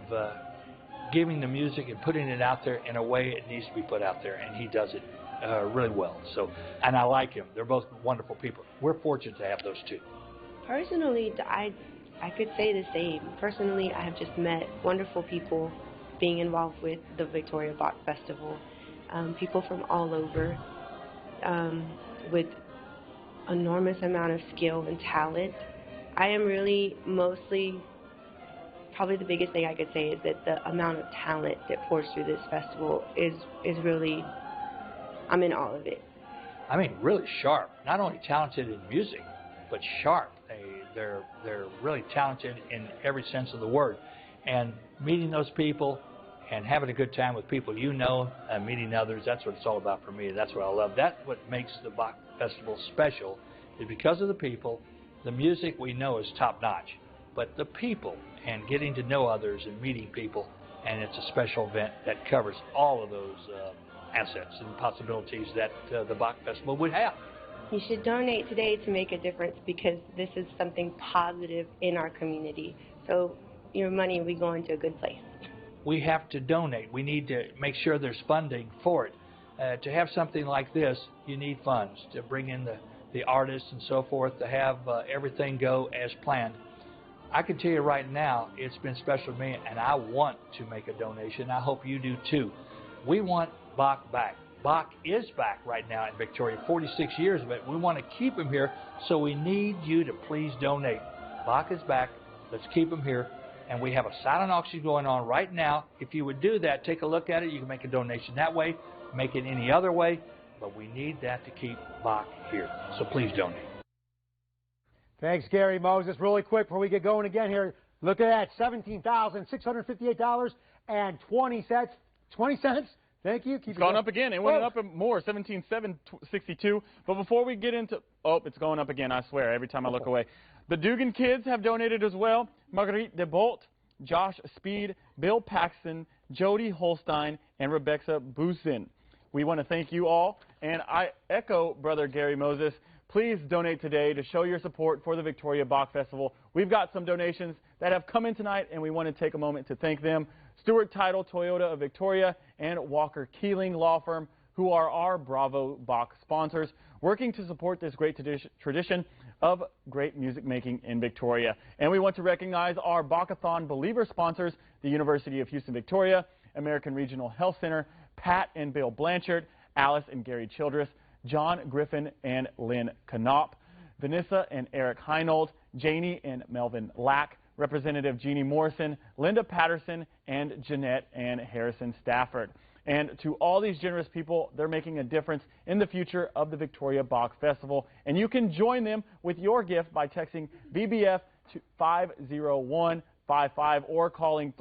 giving the music and putting it out there in a way it needs to be put out there, and he does it really well. So, and I like him. They're both wonderful people. We're fortunate to have those two. Personally, I could say the same. Personally, I have just met wonderful people being involved with the Victoria Bach Festival. People from all over with enormous amount of skill and talent. I am really probably the biggest thing I could say is that the amount of talent that pours through this festival is really, I'm in awe of it. I mean, really sharp. Not only talented in music, but sharp. They're really talented in every sense of the word. And meeting those people and having a good time with people you know, and meeting others, that's what it's all about for me. That's what I love. That's what makes the Bach Festival special, is because of the people. The music we know is top-notch, but the people and getting to know others and meeting people, and it's a special event that covers all of those assets and possibilities that the Bach Festival would have. You should donate today to make a difference because this is something positive in our community. So your money will be going to a good place. We have to donate. We need to make sure there's funding for it. To have something like this, you need funds to bring in the artists and so forth, to have everything go as planned. I can tell you right now, it's been special to me, and I want to make a donation. I hope you do too. We want Bach back. Bach is back right now in Victoria, 46 years of it. We want to keep him here, so we need you to please donate. Bach is back. Let's keep him here. And we have a silent auction going on right now. If you would do that, take a look at it. You can make a donation that way, make it any other way, but we need that to keep Bach here. So please donate. Thanks, Gary Moses. Really quick before we get going again here, look at that, $17,658.20. Thank you. Keep it's gone up again. It went up more, 17,762. But before we get into, it's going up again, I swear, every time I look away. The Dugan kids have donated as well. Marguerite DeBolt, Josh Speed, Bill Paxton, Jody Holstein, and Rebecca Boosin. We want to thank you all, and I echo Brother Gary Moses. Please donate today to show your support for the Victoria Bach Festival. We've got some donations that have come in tonight, and we want to take a moment to thank them. Stuart Title Toyota of Victoria and Walker Keeling Law Firm, who are our Bravo Bach sponsors, working to support this great tradition of great music making in Victoria. And we want to recognize our Bachathon Believer sponsors, the University of Houston Victoria, American Regional Health Center, Pat and Bill Blanchard, Alice and Gary Childress, John Griffin and Lynn Knopp, Vanessa and Eric Heinold, Janie and Melvin Lack, Representative Jeannie Morrison, Linda Patterson, and Jeanette Ann Harrison Stafford. And to all these generous people, they're making a difference in the future of the Victoria Bach Festival. And you can join them with your gift by texting VBF to 50155 or calling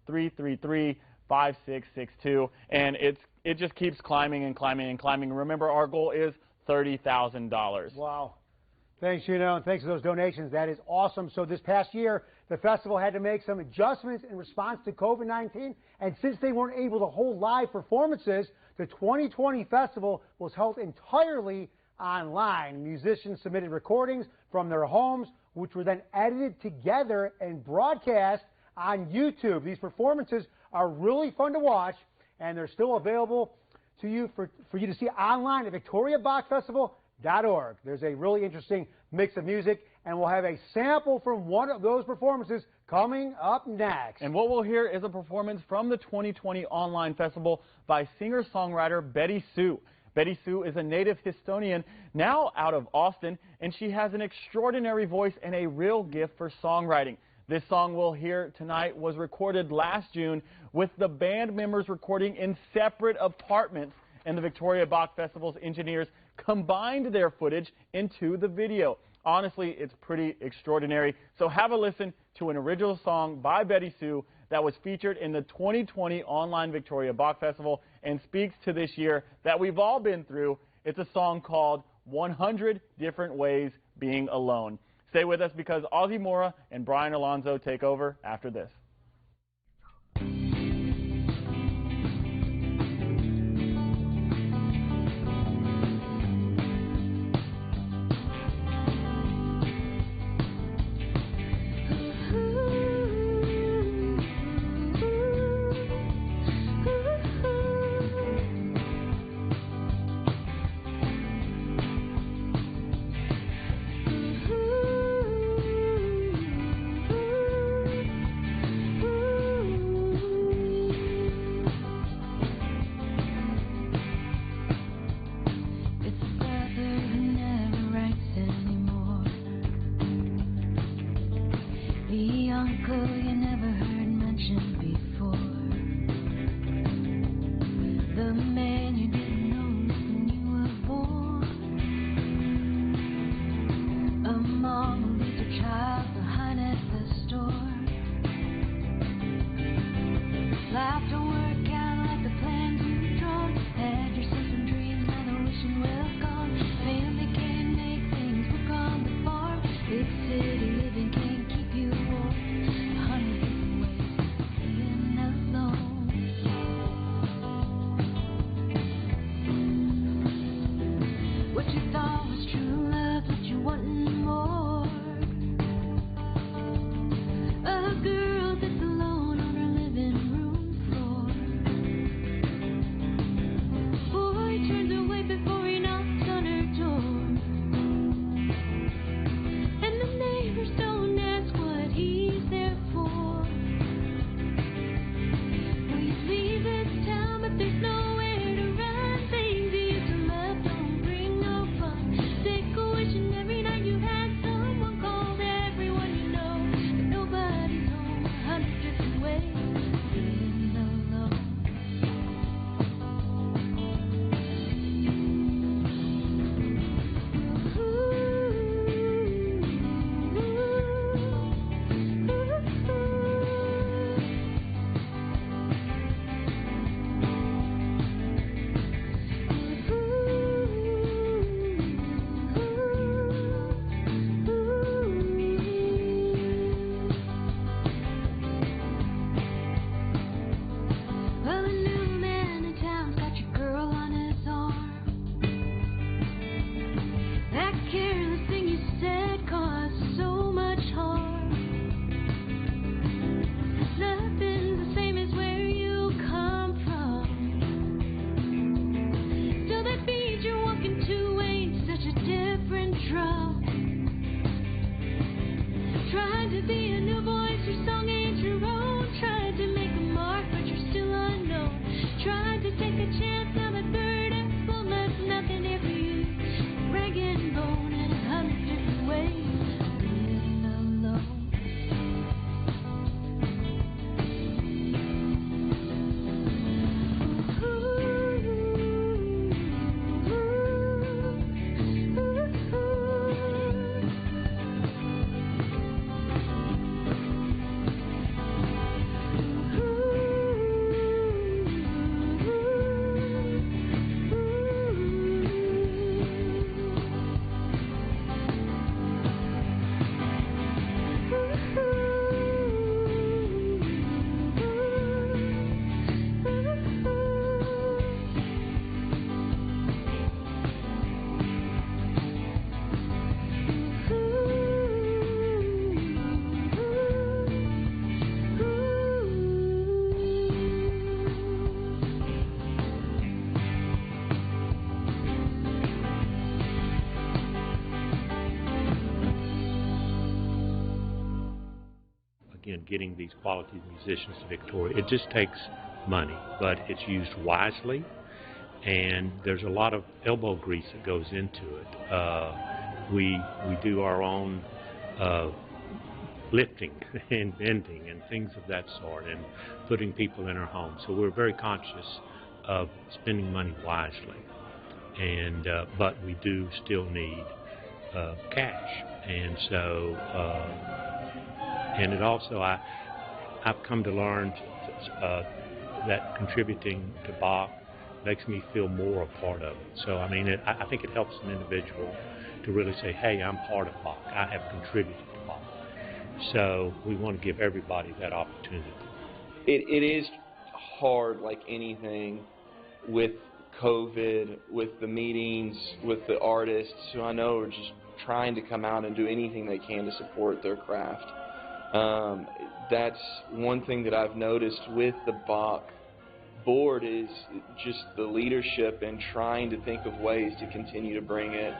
361-333-5662. And it just keeps climbing and climbing and climbing. Remember, our goal is $30,000. Wow. Thanks, Gino, and thanks for those donations. That is awesome. So this past year, the festival had to make some adjustments in response to COVID-19, and since they weren't able to hold live performances, the 2020 festival was held entirely online. Musicians submitted recordings from their homes, which were then edited together and broadcast on YouTube. These performances are really fun to watch, and they're still available to you for you to see online at VictoriaBachFestival.org. There's a really interesting mix of music, and we'll have a sample from one of those performances coming up next. And what we'll hear is a performance from the 2020 online festival by singer-songwriter Betty Sue. Betty Sue is a native Houstonian now out of Austin, and she has an extraordinary voice and a real gift for songwriting. This song we'll hear tonight was recorded last June with the band members recording in separate apartments, and the Victoria Bach Festival's engineers combined their footage into the video. Honestly, it's pretty extraordinary. So have a listen to an original song by Betty Sue that was featured in the 2020 online Victoria Bach Festival and speaks to this year that we've all been through. It's a song called 100 Different Ways Being Alone. Stay with us because Ozzy Mora and Brian Alonzo take over after this. again, getting these quality musicians to Victoria. It just takes money, but it's used wisely, and there's a lot of elbow grease that goes into it. We do our own lifting and vending and things of that sort, and putting people in our homes. So we're very conscious of spending money wisely, and but we do still need cash, and so and it also I've come to learn that contributing to Bach makes me feel more a part of it. So I mean, I think it helps an individual to really say, hey, I'm part of Bach. I have contributed to Bach. So we want to give everybody that opportunity. It is hard, like anything, with COVID, with the meetings, with the artists who I know are just trying to come out and do anything they can to support their craft. That's one thing that I've noticed with the Bach board is just the leadership and trying to think of ways to continue to bring it,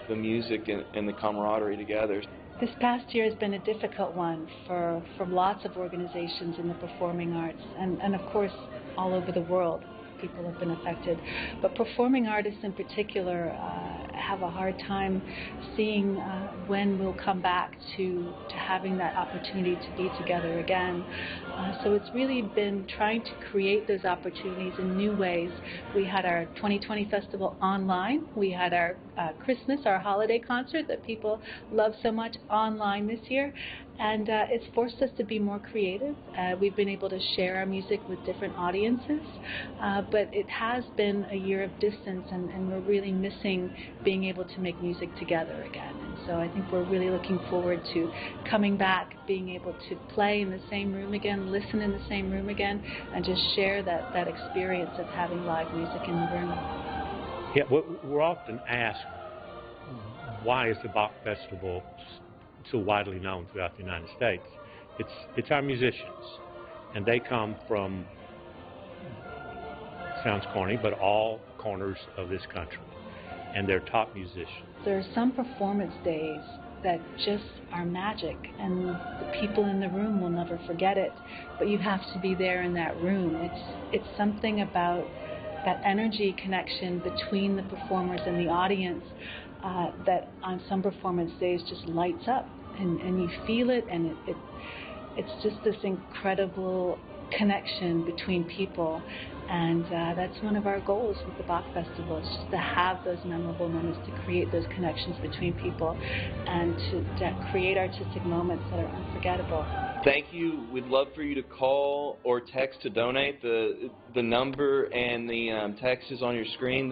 the music and the camaraderie together. This past year has been a difficult one for lots of organizations in the performing arts, and of course all over the world. People have been affected, but performing artists in particular have a hard time seeing when we'll come back to having that opportunity to be together again. So it's really been trying to create those opportunities in new ways. We had our 2020 festival online. We had our Christmas, our holiday concert that people love so much, online this year. And it's forced us to be more creative. We've been able to share our music with different audiences, but it has been a year of distance, and we're really missing being able to make music together again. And so I think we're really looking forward to coming back, being able to play in the same room again, listen in the same room again, and just share that experience of having live music in the room. Yeah, we're often asked, why is the Bach Festival so widely known throughout the United States? It's our musicians, and they come from, sounds corny, but all corners of this country, and they're top musicians. There are some performance days that just are magic, and the people in the room will never forget it, but you have to be there in that room. It's something about that energy connection between the performers and the audience that on some performance days just lights up, and you feel it, and it's just this incredible connection between people, and that's one of our goals with the Bach Festival, is just to have those memorable moments, to create those connections between people, and to create artistic moments that are unforgettable. Thank you. We'd love for you to call or text to donate. The number and the text is on your screen.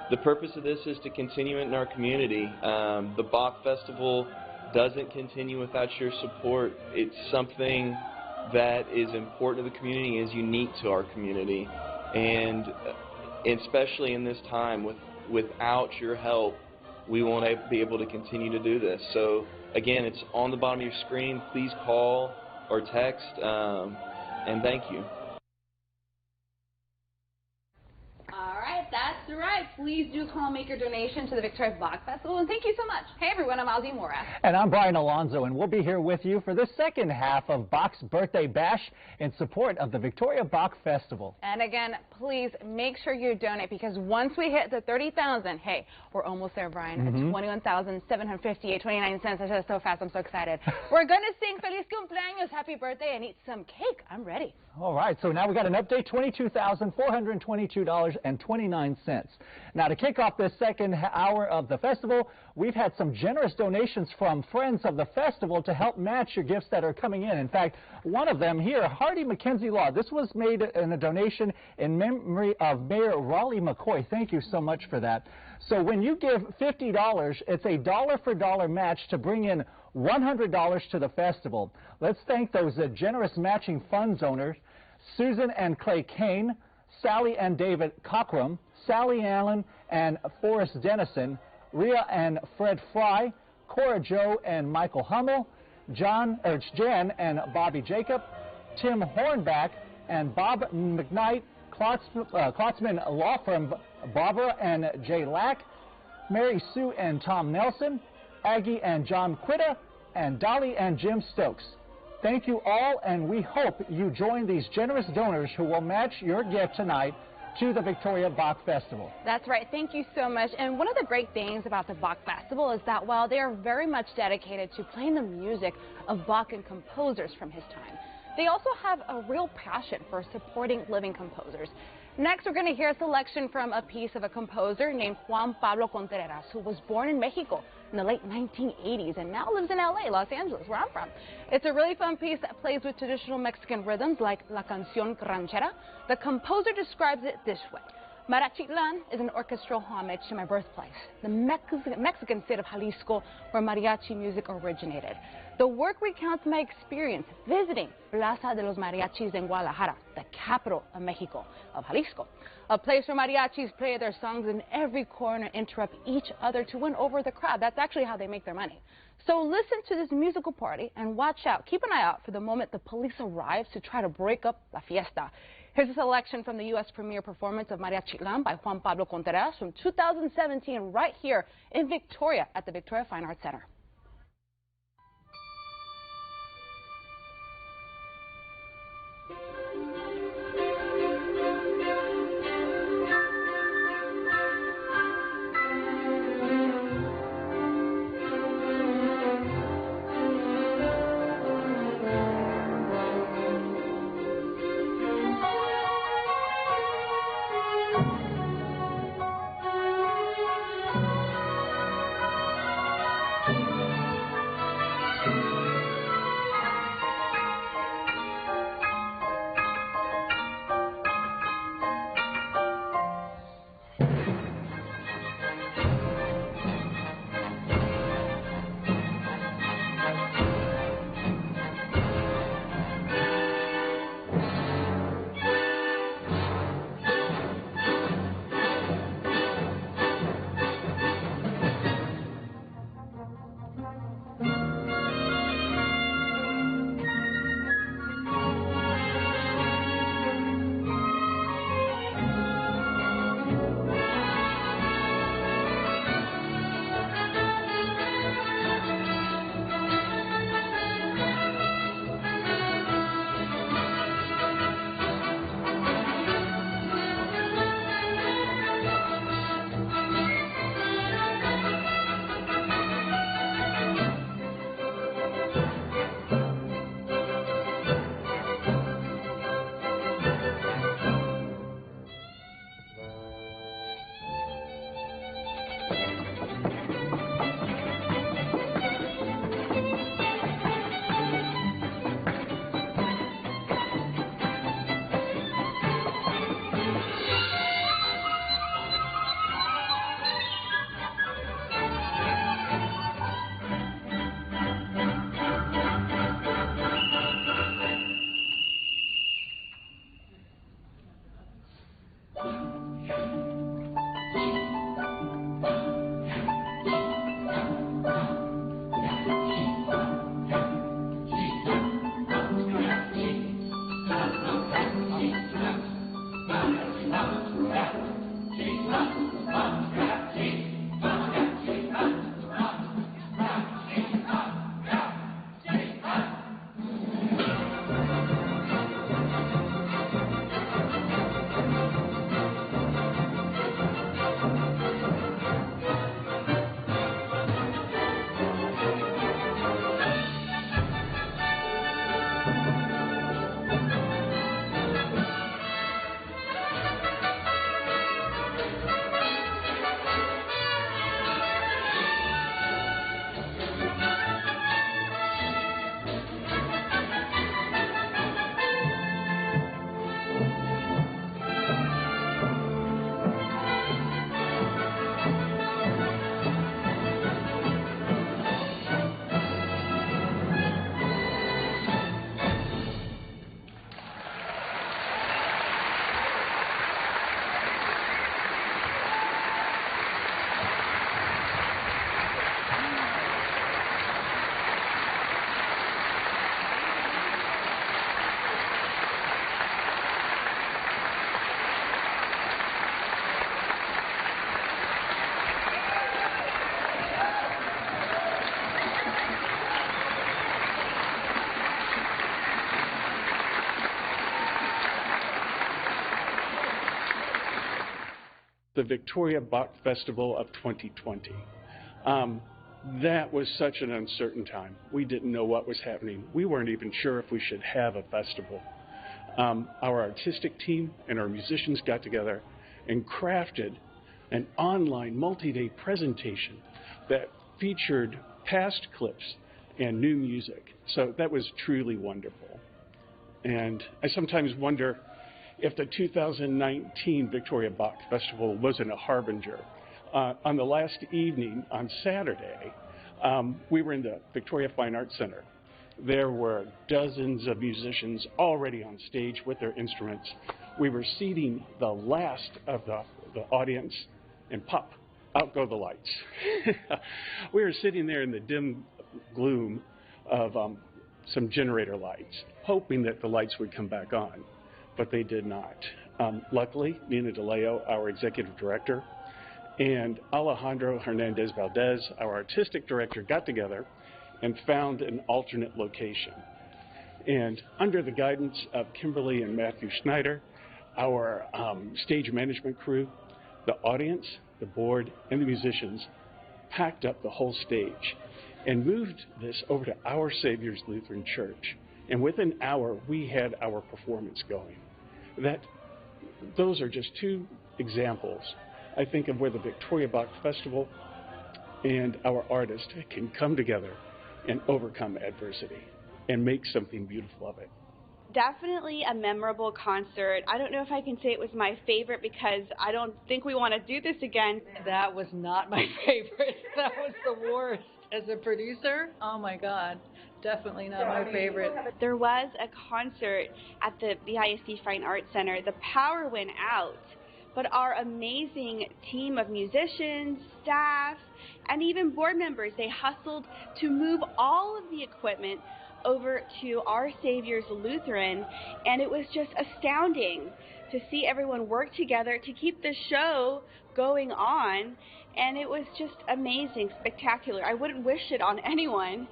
The purpose of this is to continue it in our community. The Bach Festival doesn't continue without your support. It's something that is important to the community, is unique to our community, and especially in this time, without your help, we won't be able to continue to do this. So again, it's on the bottom of your screen. Please call or text, and thank you. That's right. Please do call and make your donation to the Victoria Bach Festival. And thank you so much. Hey, everyone. I'm Ozzy Mora. And I'm Brian Alonzo, and we'll be here with you for the second half of Bach's Birthday Bash in support of the Victoria Bach Festival. And again, please make sure you donate, because once we hit the 30,000, hey, we're almost there, Brian. 21,758.29 cents. That's just so fast. I'm so excited. We're going to sing Feliz Cumpleaños, happy birthday, and eat some cake. I'm ready. All right, so now we got an update, $22,422.29. Now, to kick off this second hour of the festival, we've had some generous donations from friends of the festival to help match your gifts that are coming in. In fact, one of them here, Hardy Mackenzie Law. This was made in a donation in memory of Mayor Raleigh McCoy. Thank you so much for that. So when you give $50, it's a dollar-for-dollar match to bring in $100 to the festival. Let's thank those generous matching funds owners, Susan and Clay Kane, Sally and David Cockrum, Sally Allen and Forrest Dennison, Rhea and Fred Fry, Cora Joe and Michael Hummel, Jan and Bobby Jacob, Tim Hornback and Bob McKnight, Klotzman Law Firm, Barbara and Jay Lack, Mary Sue and Tom Nelson, Aggie and John Quitta, and Dolly and Jim Stokes. Thank you all, and we hope you join these generous donors who will match your gift tonight to the Victoria Bach Festival. That's right. Thank you so much. And one of the great things about the Bach Festival is that while they are very much dedicated to playing the music of Bach and composers from his time, they also have a real passion for supporting living composers. Next, we're going to hear a selection from a piece of a composer named Juan Pablo Contreras, who was born in Mexico in the late 1980s and now lives in LA, Los Angeles, where I'm from. It's a really fun piece that plays with traditional Mexican rhythms like La Canción Ranchera. The composer describes it this way. Mariachitlan is an orchestral homage to my birthplace, the Mexican state of Jalisco, where mariachi music originated. The work recounts my experience visiting Plaza de los Mariachis in Guadalajara, the capital of Mexico, of Jalisco, a place where mariachis play their songs in every corner, interrupt each other to win over the crowd. That's actually how they make their money. So listen to this musical party and watch out. Keep an eye out for the moment the police arrives to try to break up la fiesta. Here's a selection from the U.S. premiere performance of Mariachitlan by Juan Pablo Contreras from 2017 right here in Victoria at the Victoria Fine Arts Center. Thank you. the Victoria Bach Festival of 2020. That was such an uncertain time. We didn't know what was happening. We weren't even sure if we should have a festival. Our artistic team and our musicians got together and crafted an online multi-day presentation that featured past clips and new music. So that was truly wonderful. And I sometimes wonder if the 2019 Victoria Bach Festival wasn't a harbinger. On the last evening, on Saturday, we were in the Victoria Fine Arts Center. There were dozens of musicians already on stage with their instruments. We were seating the last of the audience, and pop, out go the lights. We were sitting there in the dim gloom of some generator lights, hoping that the lights would come back on, but they did not. Luckily, Nina DeLeo, our executive director, and Alejandro Hernandez Valdez, our artistic director, got together and found an alternate location. And under the guidance of Kimberly and Matthew Schneider, our stage management crew, the audience, the board, and the musicians packed up the whole stage and moved this over to Our Savior's Lutheran Church. And within an hour, we had our performance going. Those are just two examples, I think, of where the Victoria Bach Festival and our artists can come together and overcome adversity and make something beautiful of it. Definitely a memorable concert. I don't know if I can say it was my favorite because I don't think we want to do this again. That was not my favorite. That was the worst. As a producer, oh my God, definitely not my favorite. There was a concert at the VISD Fine Arts Center. The power went out, but our amazing team of musicians, staff, and even board members, they hustled to move all of the equipment over to Our Savior's Lutheran, and it was just astounding to see everyone work together to keep the show going on, and it was just amazing, spectacular. I wouldn't wish it on anyone,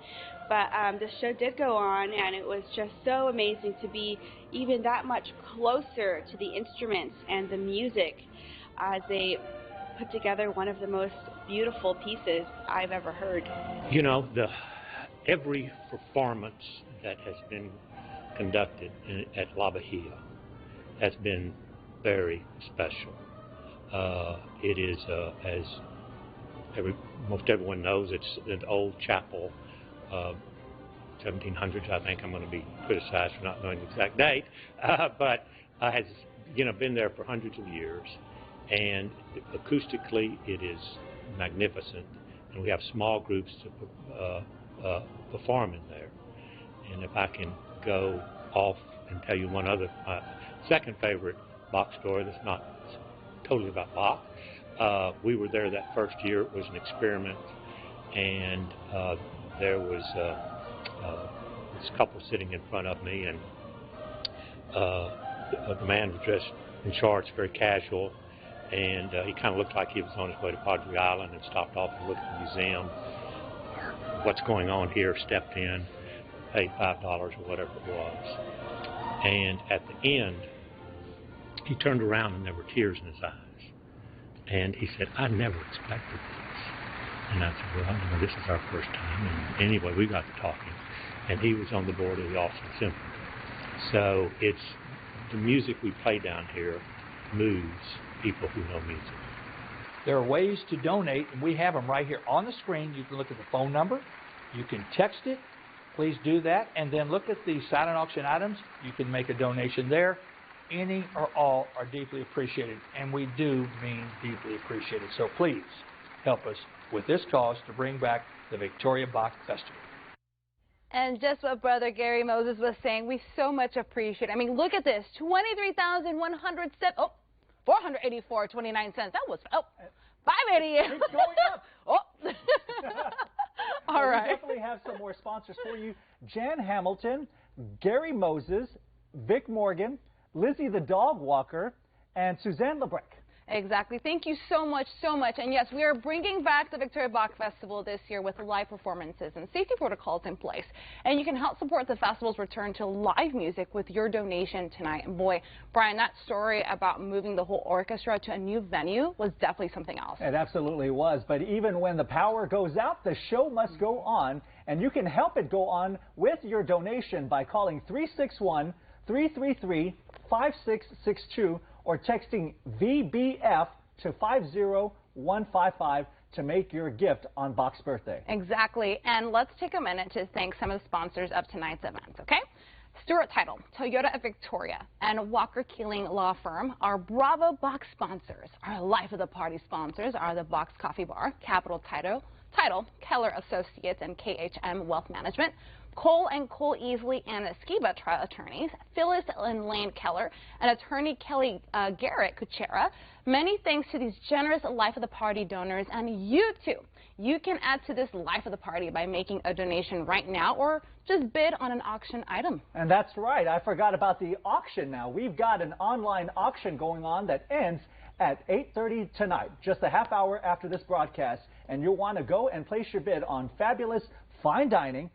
but the show did go on, and it was just so amazing to be even that much closer to the instruments and the music as they put together one of the most beautiful pieces I've ever heard. You know, every performance that has been conducted at La Bahia has been very special. It is, as most everyone knows, it's an old chapel, 1700s. I think I'm going to be criticized for not knowing the exact date, but has been there for hundreds of years, and acoustically it is magnificent, and we have small groups to perform in there. And if I can go off and tell you one other, second favorite Bach story that's not totally about Bach. We were there that first year. It was an experiment, and there was this couple sitting in front of me, and the man was dressed in shorts, very casual, and he kind of looked like he was on his way to Padre Island and stopped off and looked at the museum. What's going on here? Stepped in, paid $5 or whatever it was, and at the end he turned around and there were tears in his eyes, and he said, "I never expected this." And I said, "Well, this is our first time." And anyway, we got to talking, and he was on the board of the Austin Symphony. So it's the music we play down here moves people who know music. There are ways to donate, and we have them right here on the screen. You can look at the phone number. You can text it. Please do that. And then look at the silent auction items. You can make a donation there. Any or all are deeply appreciated, and we do mean deeply appreciated. So please help us with this cause to bring back the Victoria Bach Festival. And just what Brother Gary Moses was saying, we so much appreciate it. I mean, look at this, 23,107. Oh, 484.29 cents. That was 588. It's going up. Oh. All right. We definitely have some more sponsors for you. Jan Hamilton, Gary Moses, Vic Morgan, Lizzie the Dog Walker, and Suzanne LeBrecq. Exactly. Thank you so much, so much. And yes, we are bringing back the Victoria Bach Festival this year with live performances and safety protocols in place. And you can help support the festival's return to live music with your donation tonight. And boy, Brian, that story about moving the whole orchestra to a new venue was definitely something else. It absolutely was. But even when the power goes out, the show must go on. And you can help it go on with your donation by calling 361-333-5662 or texting VBF to 50155 to make your gift on Bach's birthday. Exactly. And let's take a minute to thank some of the sponsors of tonight's event, okay? Stuart Title, Toyota of Victoria, and Walker Keeling Law Firm are Bravo Bach sponsors. Our Life of the Party sponsors are the Bach's Coffee Bar, Capital Title, Keller Associates, and KHM Wealth Management, Cole and Cole Easley and Esquiva trial attorneys, Phyllis and Lane Keller, and attorney Kelly Garrett Kuchera. Many thanks to these generous Life of the Party donors, and you too. You can add to this Life of the Party by making a donation right now or just bid on an auction item. And that's right. I forgot about the auction now. We've got an online auction going on that ends at 8:30 tonight, just a half hour after this broadcast. And you'll want to go and place your bid on fabulous fine dining,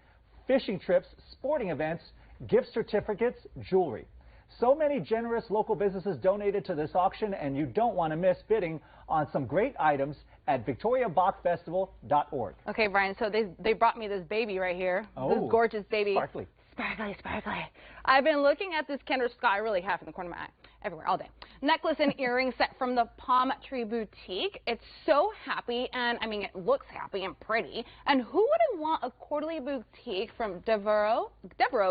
fishing trips, sporting events, gift certificates, jewelry. So many generous local businesses donated to this auction, and you don't want to miss bidding on some great items at victoriabachfestival.org. Okay, Brian, so they brought me this baby right here. Oh, this gorgeous baby. Sparkly. Sparkly, sparkly. I've been looking at this Kinder Sky, I really have, in the corner of my eye, everywhere, all day. Necklace and earring set from the Palm Tree Boutique. It's so happy, and I mean, it looks happy and pretty. And who wouldn't want a quarterly boutique from Devereaux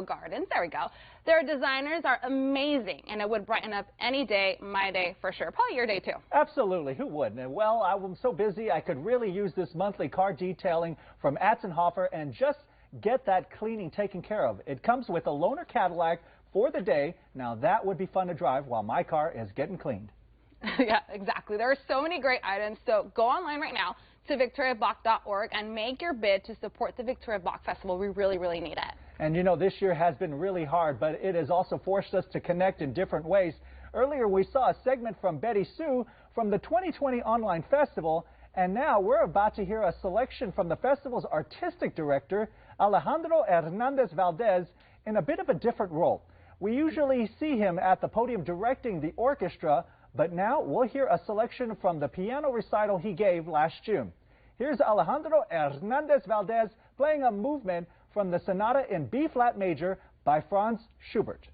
Gardens? There we go. Their designers are amazing, and it would brighten up any day, my day for sure. Probably your day, too. Absolutely. Who wouldn't? And well, I'm so busy, I could really use this monthly car detailing from Atzenhofer and just get that cleaning taken care of. It comes with a loaner Cadillac for the day. Now that would be fun to drive while my car is getting cleaned. Yeah, exactly. There are so many great items. So go online right now to victoriabach.org and make your bid to support the Victoria Bach Festival. We really, really need it. And you know, this year has been really hard, but it has also forced us to connect in different ways. Earlier we saw a segment from Betty Sue from the 2020 online festival, and now we're about to hear a selection from the festival's artistic director, Alejandro Hernandez Valdez, in a bit of a different role. We usually see him at the podium directing the orchestra, but now we'll hear a selection from the piano recital he gave last June. Here's Alejandro Hernandez Valdez playing a movement from the Sonata in B-flat major by Franz Schubert.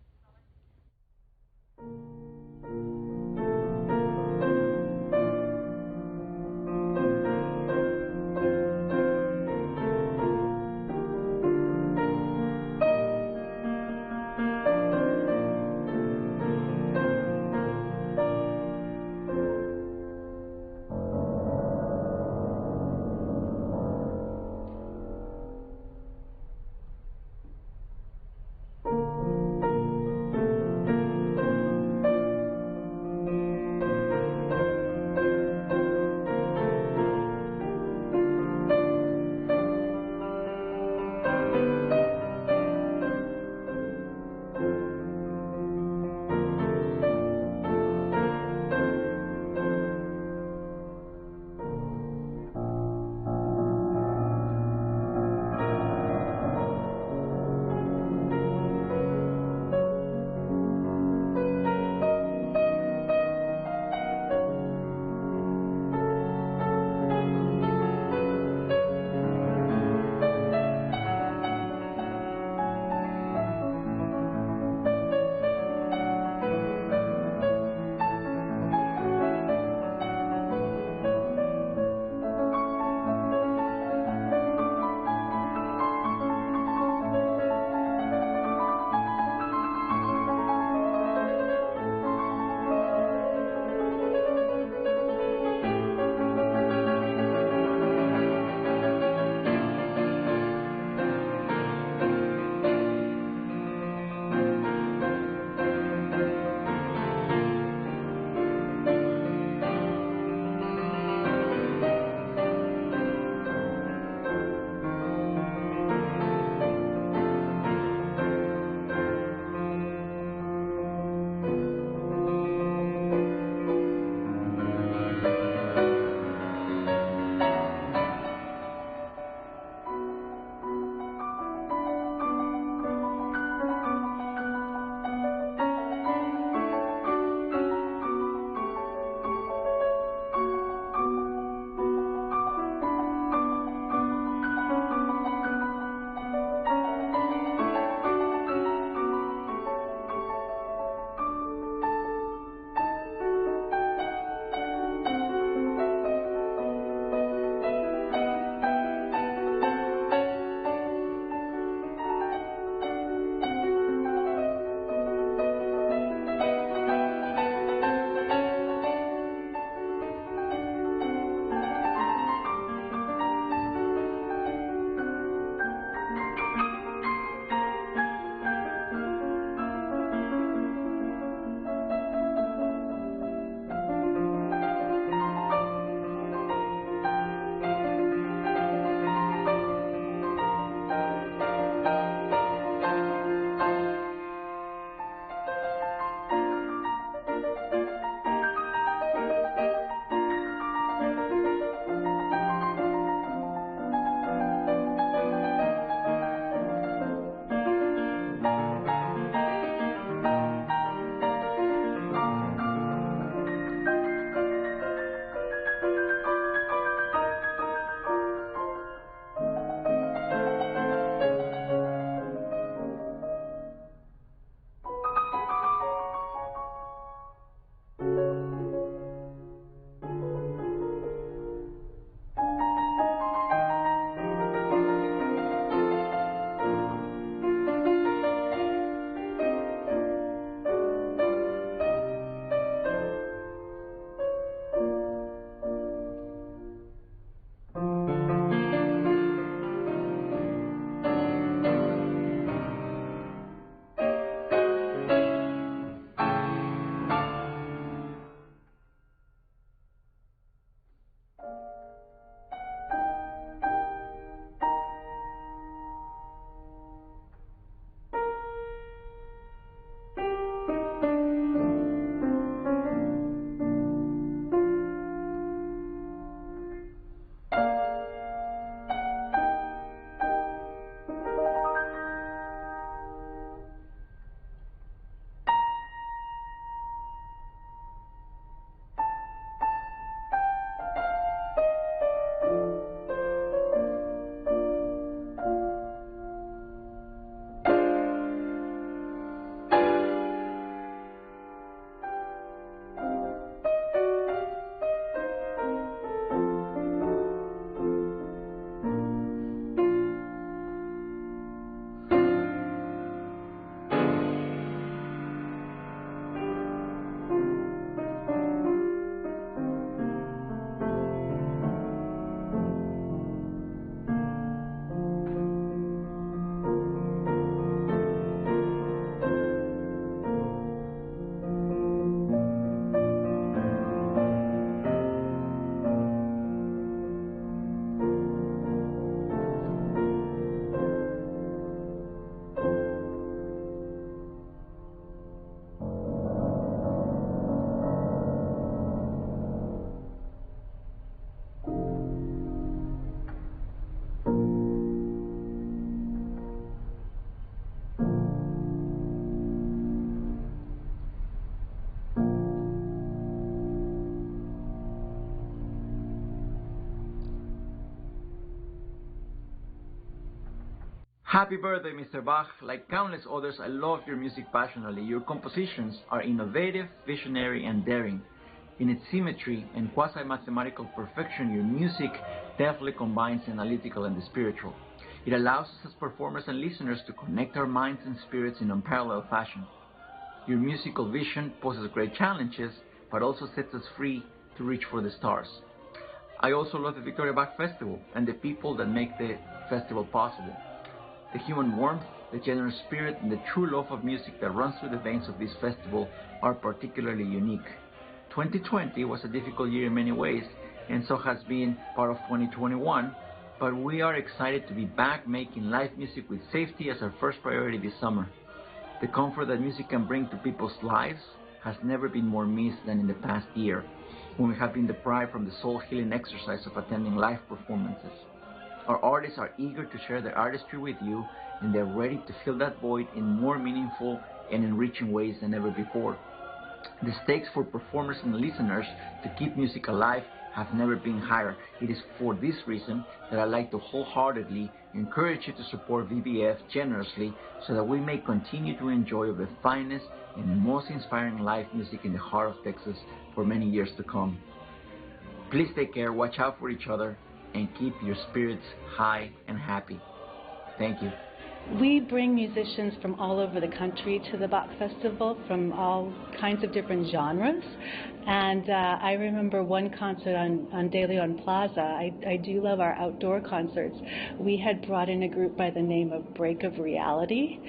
Happy birthday, Mr. Bach. Like countless others, I love your music passionately. Your compositions are innovative, visionary, and daring. In its symmetry and quasi-mathematical perfection, your music deftly combines the analytical and the spiritual. It allows us as performers and listeners to connect our minds and spirits in unparalleled fashion. Your musical vision poses great challenges, but also sets us free to reach for the stars. I also love the Victoria Bach Festival and the people that make the festival possible. The human warmth, the generous spirit, and the true love of music that runs through the veins of this festival are particularly unique. 2020 was a difficult year in many ways, and so has been part of 2021, but we are excited to be back making live music with safety as our first priority this summer. The comfort that music can bring to people's lives has never been more missed than in the past year, when we have been deprived from the soul-healing exercise of attending live performances. Our artists are eager to share their artistry with you, and they're ready to fill that void in more meaningful and enriching ways than ever before. The stakes for performers and listeners to keep music alive have never been higher. It is for this reason that I'd like to wholeheartedly encourage you to support VBF generously so that we may continue to enjoy the finest and most inspiring live music in the heart of Texas for many years to come. Please take care, watch out for each other, and keep your spirits high and happy. Thank you. We bring musicians from all over the country to the Bach Festival, from all kinds of different genres. And I remember one concert on De Leon Plaza. I do love our outdoor concerts. We had brought in a group by the name of Break of Reality.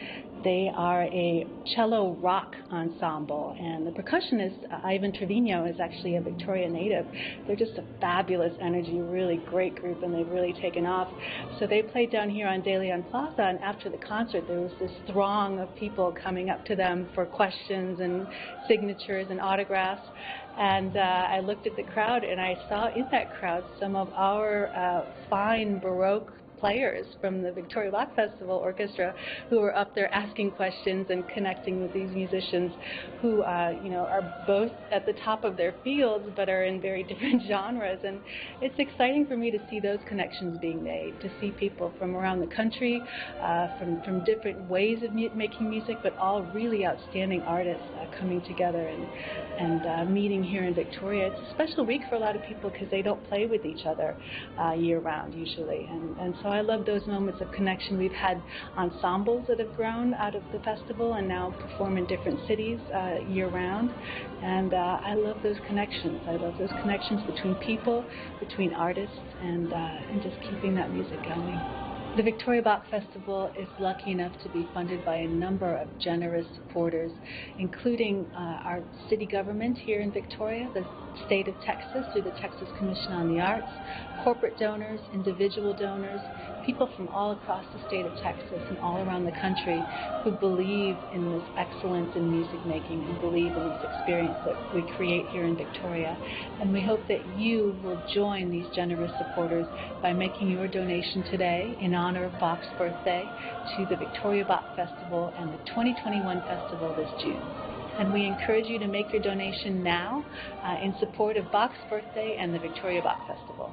They are a cello rock ensemble, and the percussionist, Ivan Trevino, is actually a Victoria native. They're just a fabulous energy, really great group, and they've really taken off. So they played down here on De Leon Plaza, and after the concert, there was this throng of people coming up to them for questions and signatures and autographs. And I looked at the crowd, and I saw in that crowd some of our fine Baroque players from the Victoria Bach Festival Orchestra who were up there asking questions and connecting with these musicians who are both at the top of their fields but are in very different genres. And it's exciting for me to see those connections being made, to see people from around the country, from different ways of making music, but all really outstanding artists coming together and meeting here in Victoria. It's a special week for a lot of people because they don't play with each other year-round usually. And so I love those moments of connection. We've had ensembles that have grown out of the festival and now perform in different cities year-round. And I love those connections. I love those connections between people, between artists, and just keeping that music going. The Victoria Bach Festival is lucky enough to be funded by a number of generous supporters, including our city government here in Victoria, the state of Texas through the Texas Commission on the Arts, corporate donors, individual donors, people from all across the state of Texas and all around the country who believe in this excellence in music making and believe in this experience that we create here in Victoria. And we hope that you will join these generous supporters by making your donation today in honor of Bach's birthday to the Victoria Bach Festival and the 2021 festival this June. And we encourage you to make your donation now in support of Bach's birthday and the Victoria Bach Festival.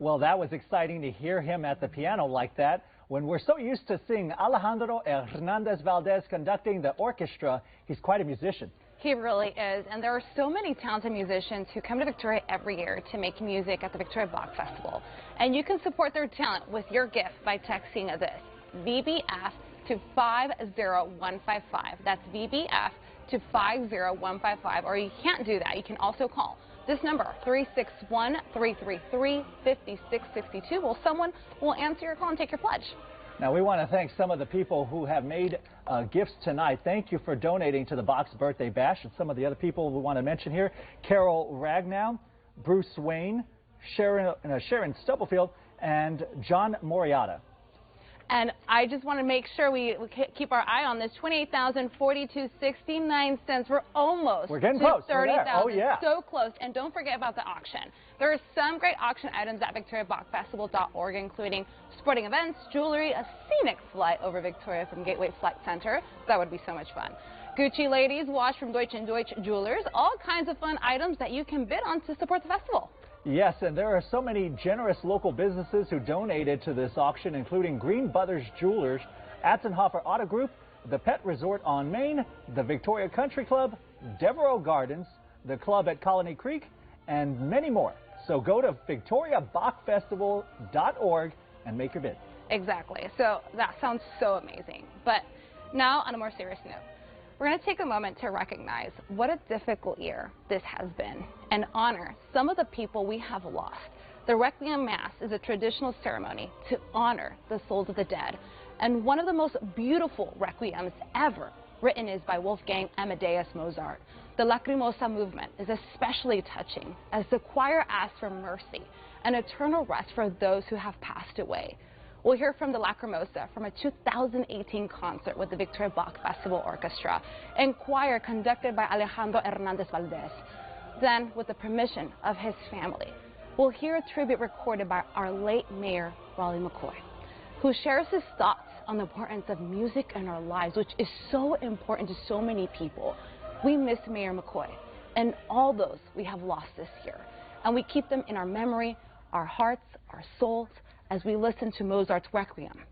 Well, that was exciting to hear him at the piano like that. When we're so used to seeing Alejandro Hernandez Valdez conducting the orchestra, he's quite a musician. He really is, and there are so many talented musicians who come to Victoria every year to make music at the Victoria Bach Festival. And you can support their talent with your gift by texting this, VBF to 50155. That's VBF to 50155, or you can't do that. You can also call this number, 361-333-5662. Well, someone will answer your call and take your pledge. Now, we want to thank some of the people who have made gifts tonight. Thank you for donating to the Bach's Birthday Bash. And some of the other people we want to mention here, Carol Ragnow, Bruce Wayne, Sharon Stubblefield, and John Moriata. And I just want to make sure we keep our eye on this. $28,042.69. We're getting close. 30,000. Oh yeah, so close. And don't forget about the auction. There are some great auction items at VictoriaBachFestival.org, including sporting events, jewelry, a scenic flight over Victoria from Gateway Flight Center. That would be so much fun. Gucci ladies watch from Deutsch & Deutsch Jewelers. All kinds of fun items that you can bid on to support the festival. Yes, and there are so many generous local businesses who donated to this auction, including Green Brothers Jewelers, Atzenhofer Auto Group, the Pet Resort on Main, the Victoria Country Club, Devereaux Gardens, the club at Colony Creek, and many more. So go to victoriabachfestival.org and make your bid. Exactly. So that sounds so amazing. But now, on a more serious note, we're going to take a moment to recognize what a difficult year this has been and honor some of the people we have lost. The Requiem Mass is a traditional ceremony to honor the souls of the dead. And one of the most beautiful requiems ever written is by Wolfgang Amadeus Mozart. The Lacrimosa movement is especially touching as the choir asks for mercy and eternal rest for those who have passed away. We'll hear from the Lacrimosa from a 2018 concert with the Victoria Bach Festival Orchestra and choir conducted by Alejandro Hernandez Valdez. Then, with the permission of his family, we'll hear a tribute recorded by our late Mayor, Raleigh McCoy, who shares his thoughts on the importance of music in our lives, which is so important to so many people. We miss Mayor McCoy and all those we have lost this year, and we keep them in our memory, our hearts, our souls, as we listen to Mozart's Requiem.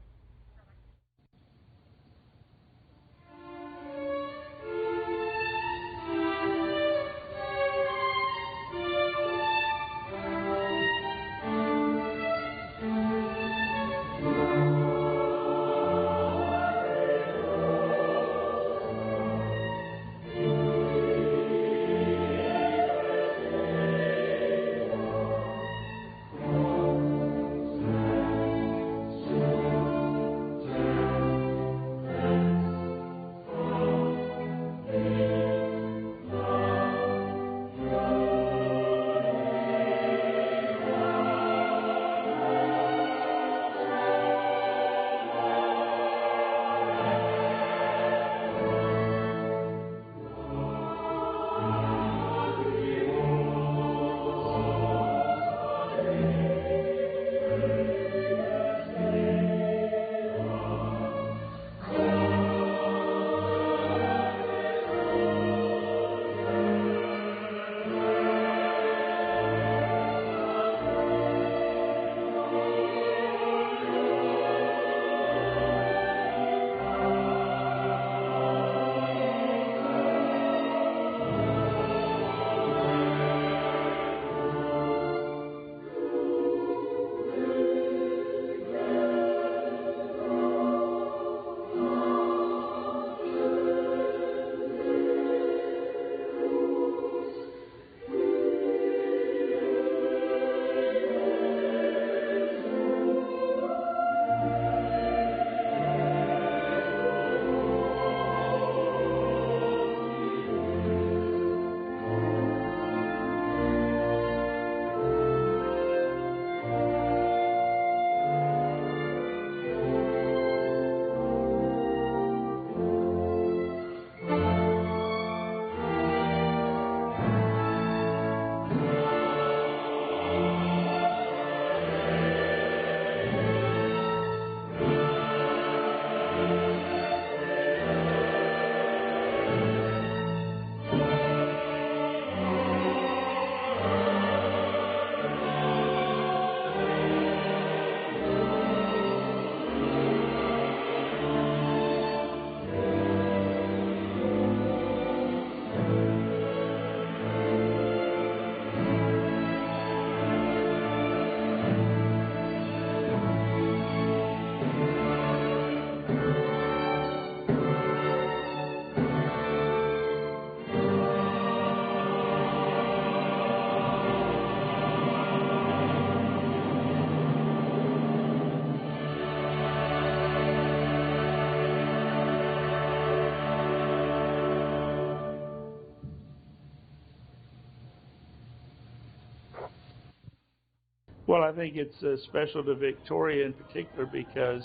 Well, I think it's special to Victoria in particular because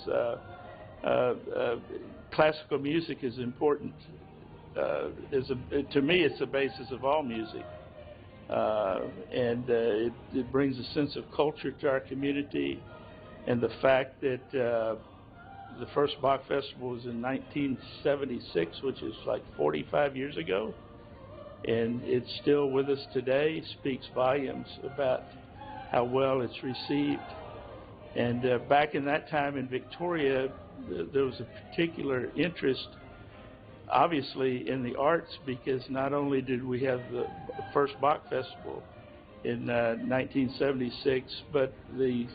classical music is important. To me, it's the basis of all music. It brings a sense of culture to our community, and the fact that the first Bach Festival was in 1976, which is like 45 years ago, and it's still with us today, speaks volumes about how well it's received. And back in that time in Victoria, there was a particular interest, obviously, in the arts, because not only did we have the first Bach Festival in 1976, but the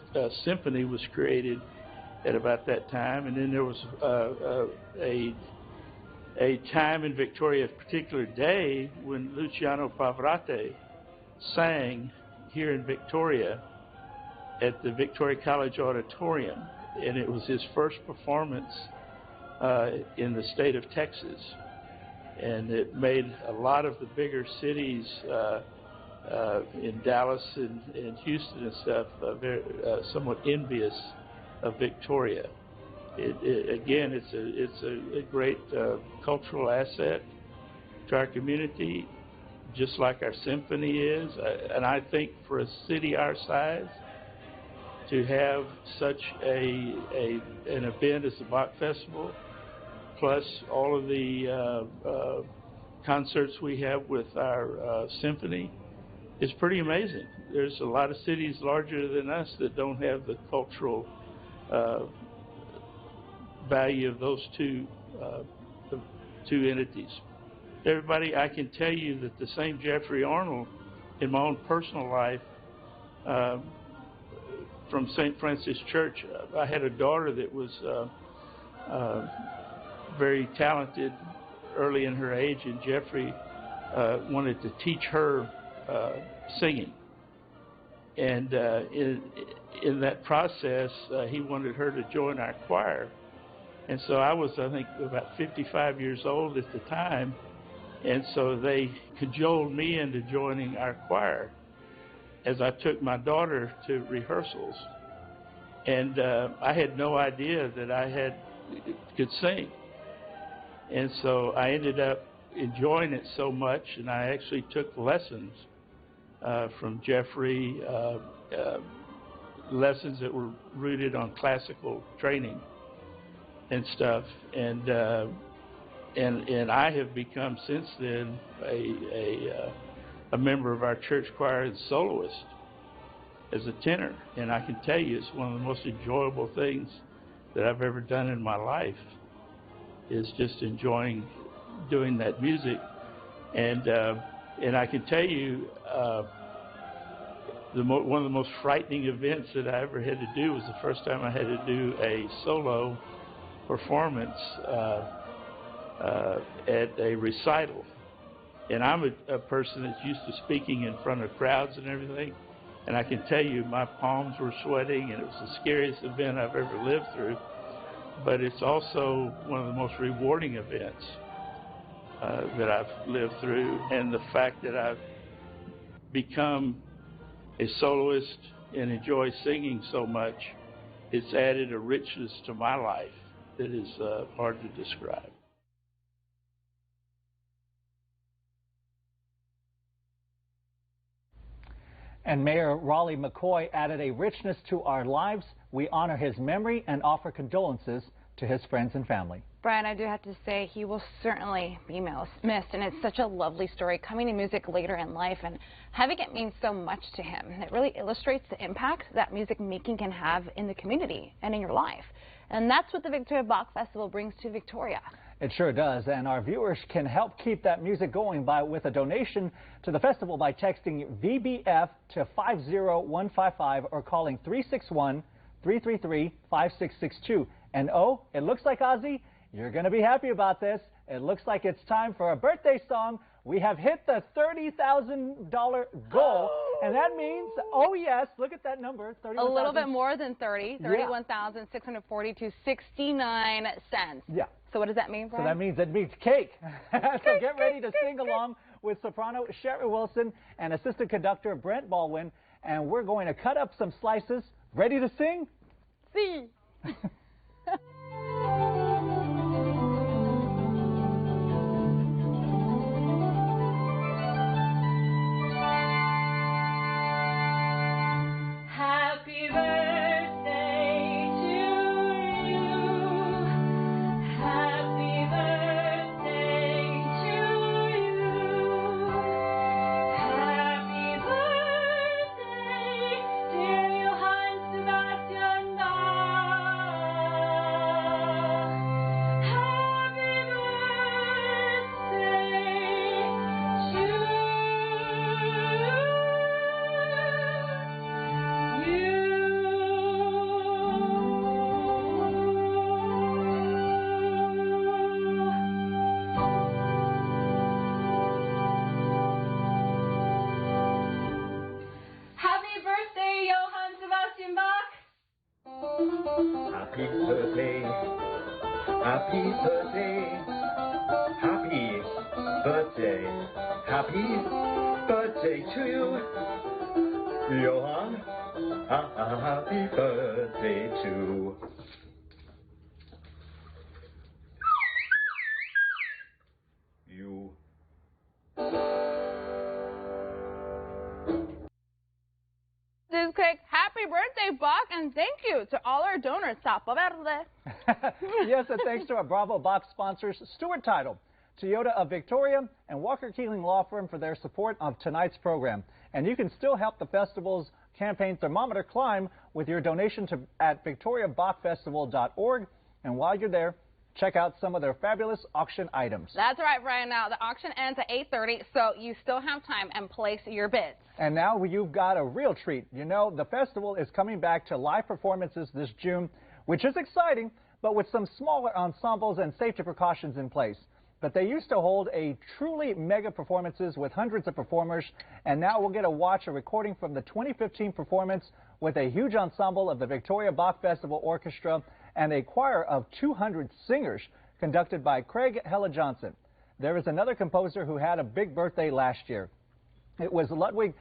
symphony was created at about that time. And then there was a time in Victoria, a particular day, when Luciano Pavarotti sang here in Victoria at the Victoria College Auditorium, and it was his first performance in the state of Texas, and it made a lot of the bigger cities in Dallas and Houston and stuff somewhat envious of Victoria. Again, it's a great cultural asset to our community, just like our symphony is. And I think for a city our size, to have such an event as the Bach Festival, plus all of the concerts we have with our symphony, is pretty amazing. There's a lot of cities larger than us that don't have the cultural value of those two entities. Everybody, I can tell you that the same Jeffrey Arnold, in my own personal life, from St. Francis Church, I had a daughter that was very talented early in her age, and Jeffrey wanted to teach her singing. And in that process, he wanted her to join our choir. And so I was, I think, about 55 years old at the time, and so they cajoled me into joining our choir as I took my daughter to rehearsals. And I had no idea that I could sing. And so I ended up enjoying it so much, and I actually took lessons from Jeffrey, lessons that were rooted on classical training and stuff. And I have become since then a member of our church choir and soloist as a tenor, and I can tell you it's one of the most enjoyable things that I've ever done in my life, is just enjoying doing that music. And I can tell you one of the most frightening events that I ever had to do was the first time I had to do a solo performance at a recital. And I'm a person that's used to speaking in front of crowds and everything. And I can tell you my palms were sweating, and it was the scariest event I've ever lived through. But it's also one of the most rewarding events that I've lived through. And the fact that I've become a soloist and enjoy singing so much, it's added a richness to my life that is hard to describe. And Mayor Raleigh McCoy added a richness to our lives. We honor his memory and offer condolences to his friends and family. Brian, I do have to say he will certainly be missed, and it's such a lovely story coming to music later in life and having it mean so much to him. It really illustrates the impact that music making can have in the community and in your life. And that's what the Victoria Bach Festival brings to Victoria. It sure does, and our viewers can help keep that music going with a donation to the festival by texting VBF to 50155 or calling 361-333-5662. And oh, it looks like, Ozzy, you're going to be happy about this. It looks like it's time for a birthday song. We have hit the $30,000 goal, and that means, oh yes, look at that number, 31,000. A little bit more than 30, 31,642.69 cents. Yeah. So what does that mean, Brian? So that means cake. So get ready to sing along with soprano Sherry Wilson and assistant conductor Brent Baldwin, and we're going to cut up some slices. Ready to sing? See. Happy birthday to you. Happy birthday to you. Happy birthday, Happy birthday, happy birthday, happy birthday, happy birthday to you, Johann. Happy birthday to you. This quick happy birthday, Bach, and thank you to all our donors. Sapo Verde. Yes, and thanks to our Bravo Box sponsors, Stewart Title, Toyota of Victoria, and Walker Keeling Law Firm for their support of tonight's program. And you can still help the festival's campaign thermometer climb with your donation at victoriabachfestival.org. And while you're there, check out some of their fabulous auction items. That's right, Brian. Now, the auction ends at 8:30, so you still have time and place your bids. And now you've got a real treat. You know, the festival is coming back to live performances this June, which is exciting, but with some smaller ensembles and safety precautions in place. But they used to hold a truly mega performances with hundreds of performers, and now we'll get to watch a recording from the 2015 performance with a huge ensemble of the Victoria Bach Festival Orchestra and a choir of 200 singers conducted by Craig Hella Johnson. There is another composer who had a big birthday last year. It was Ludwig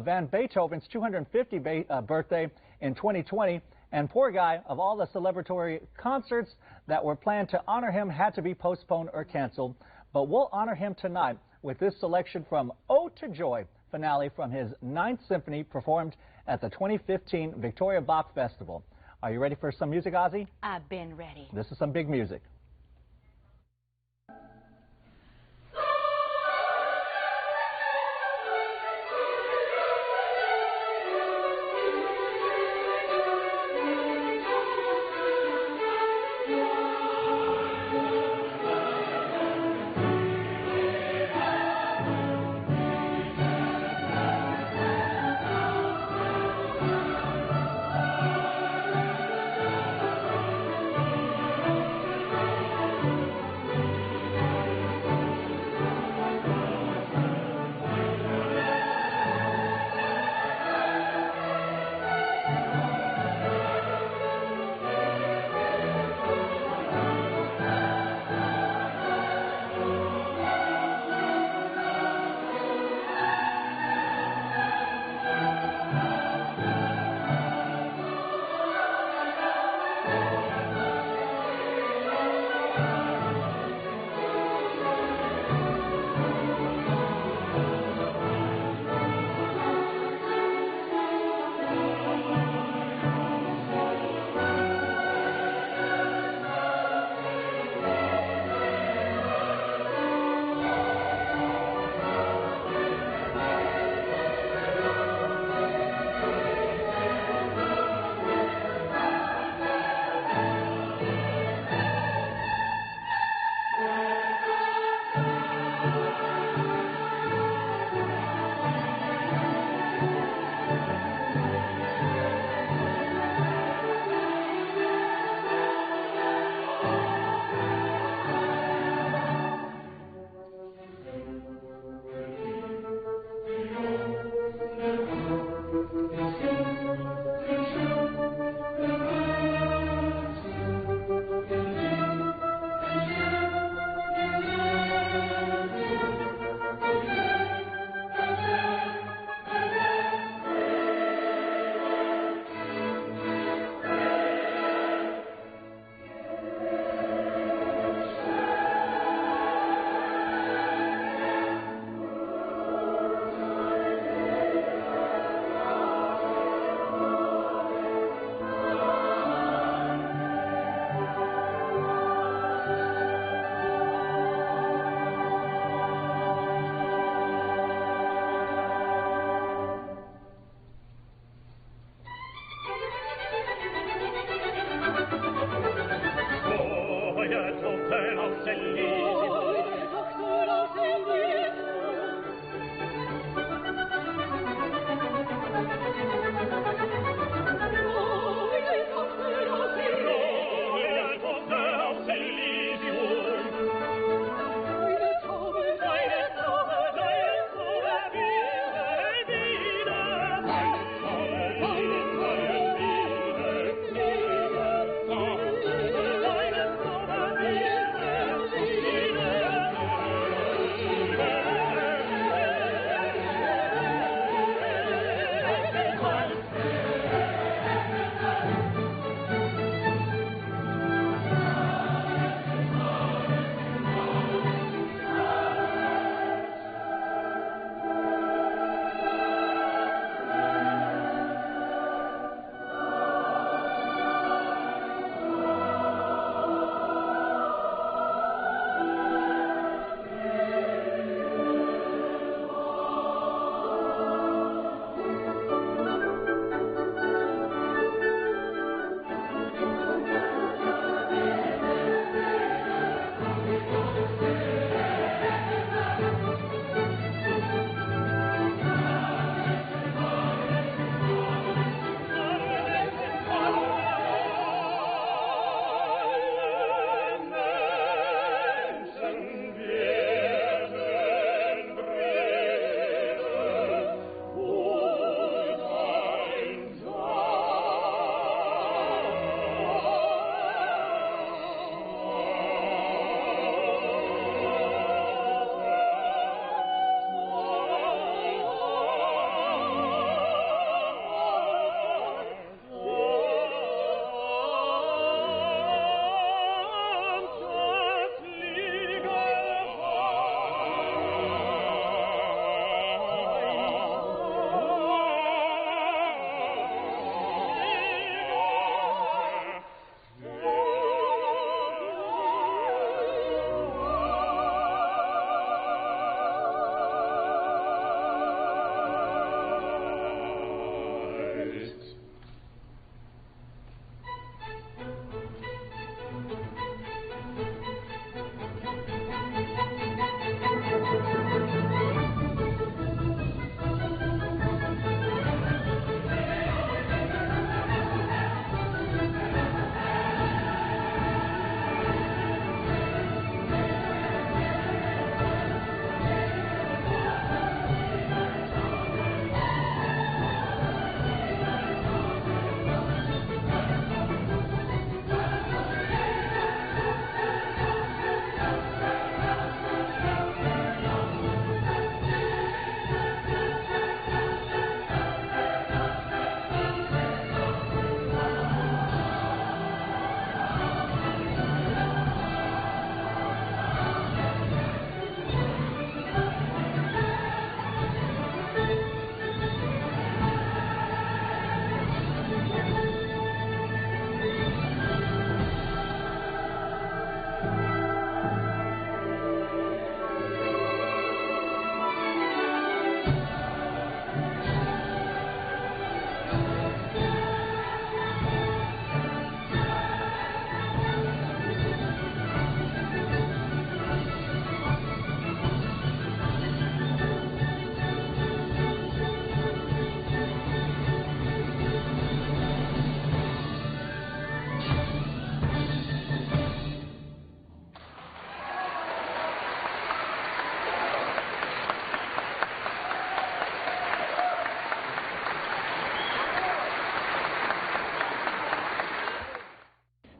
van Beethoven's 250th birthday in 2020, and poor guy, of all the celebratory concerts that were planned to honor him had to be postponed or canceled. But we'll honor him tonight with this selection from Ode to Joy finale from his 9th Symphony performed at the 2015 Victoria Bach Festival. Are you ready for some music, Ozzy? I've been ready. This is some big music.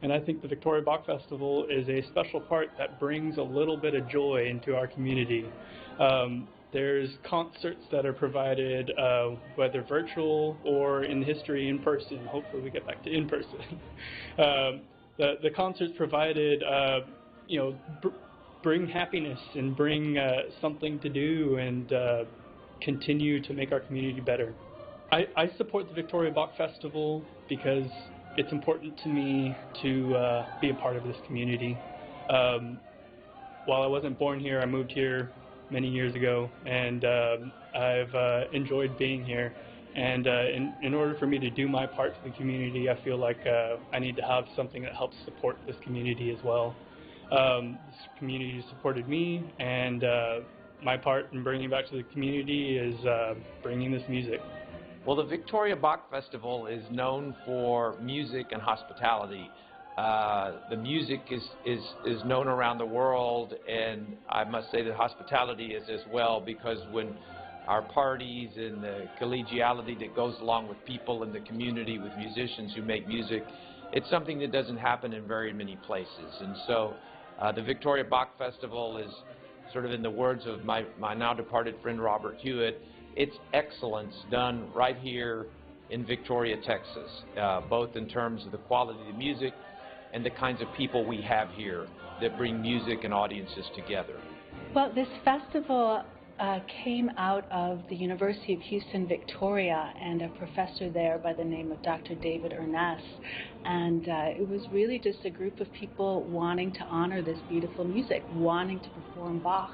And I think the Victoria Bach Festival is a special part that brings a little bit of joy into our community. There's concerts that are provided, whether virtual or in history in person. Hopefully we get back to in person. The concerts provided, bring happiness and bring something to do and continue to make our community better. I support the Victoria Bach Festival because it's important to me to be a part of this community. While I wasn't born here, I moved here many years ago, and I've enjoyed being here. And in order for me to do my part to the community, I feel like I need to have something that helps support this community as well. This community supported me, and my part in bringing it back to the community is bringing this music. Well, the Victoria Bach Festival is known for music and hospitality. The music is known around the world, and I must say that hospitality is as well, because when our parties and the collegiality that goes along with people in the community, with musicians who make music, it's something that doesn't happen in very many places. And so the Victoria Bach Festival is, sort of in the words of my now departed friend Robert Hewitt, it's excellence done right here in Victoria, Texas, both in terms of the quality of the music and the kinds of people we have here that bring music and audiences together. Well, this festival came out of the University of Houston, Victoria, and a professor there by the name of Dr. David Ernest. And it was really just a group of people wanting to honor this beautiful music, wanting to perform Bach.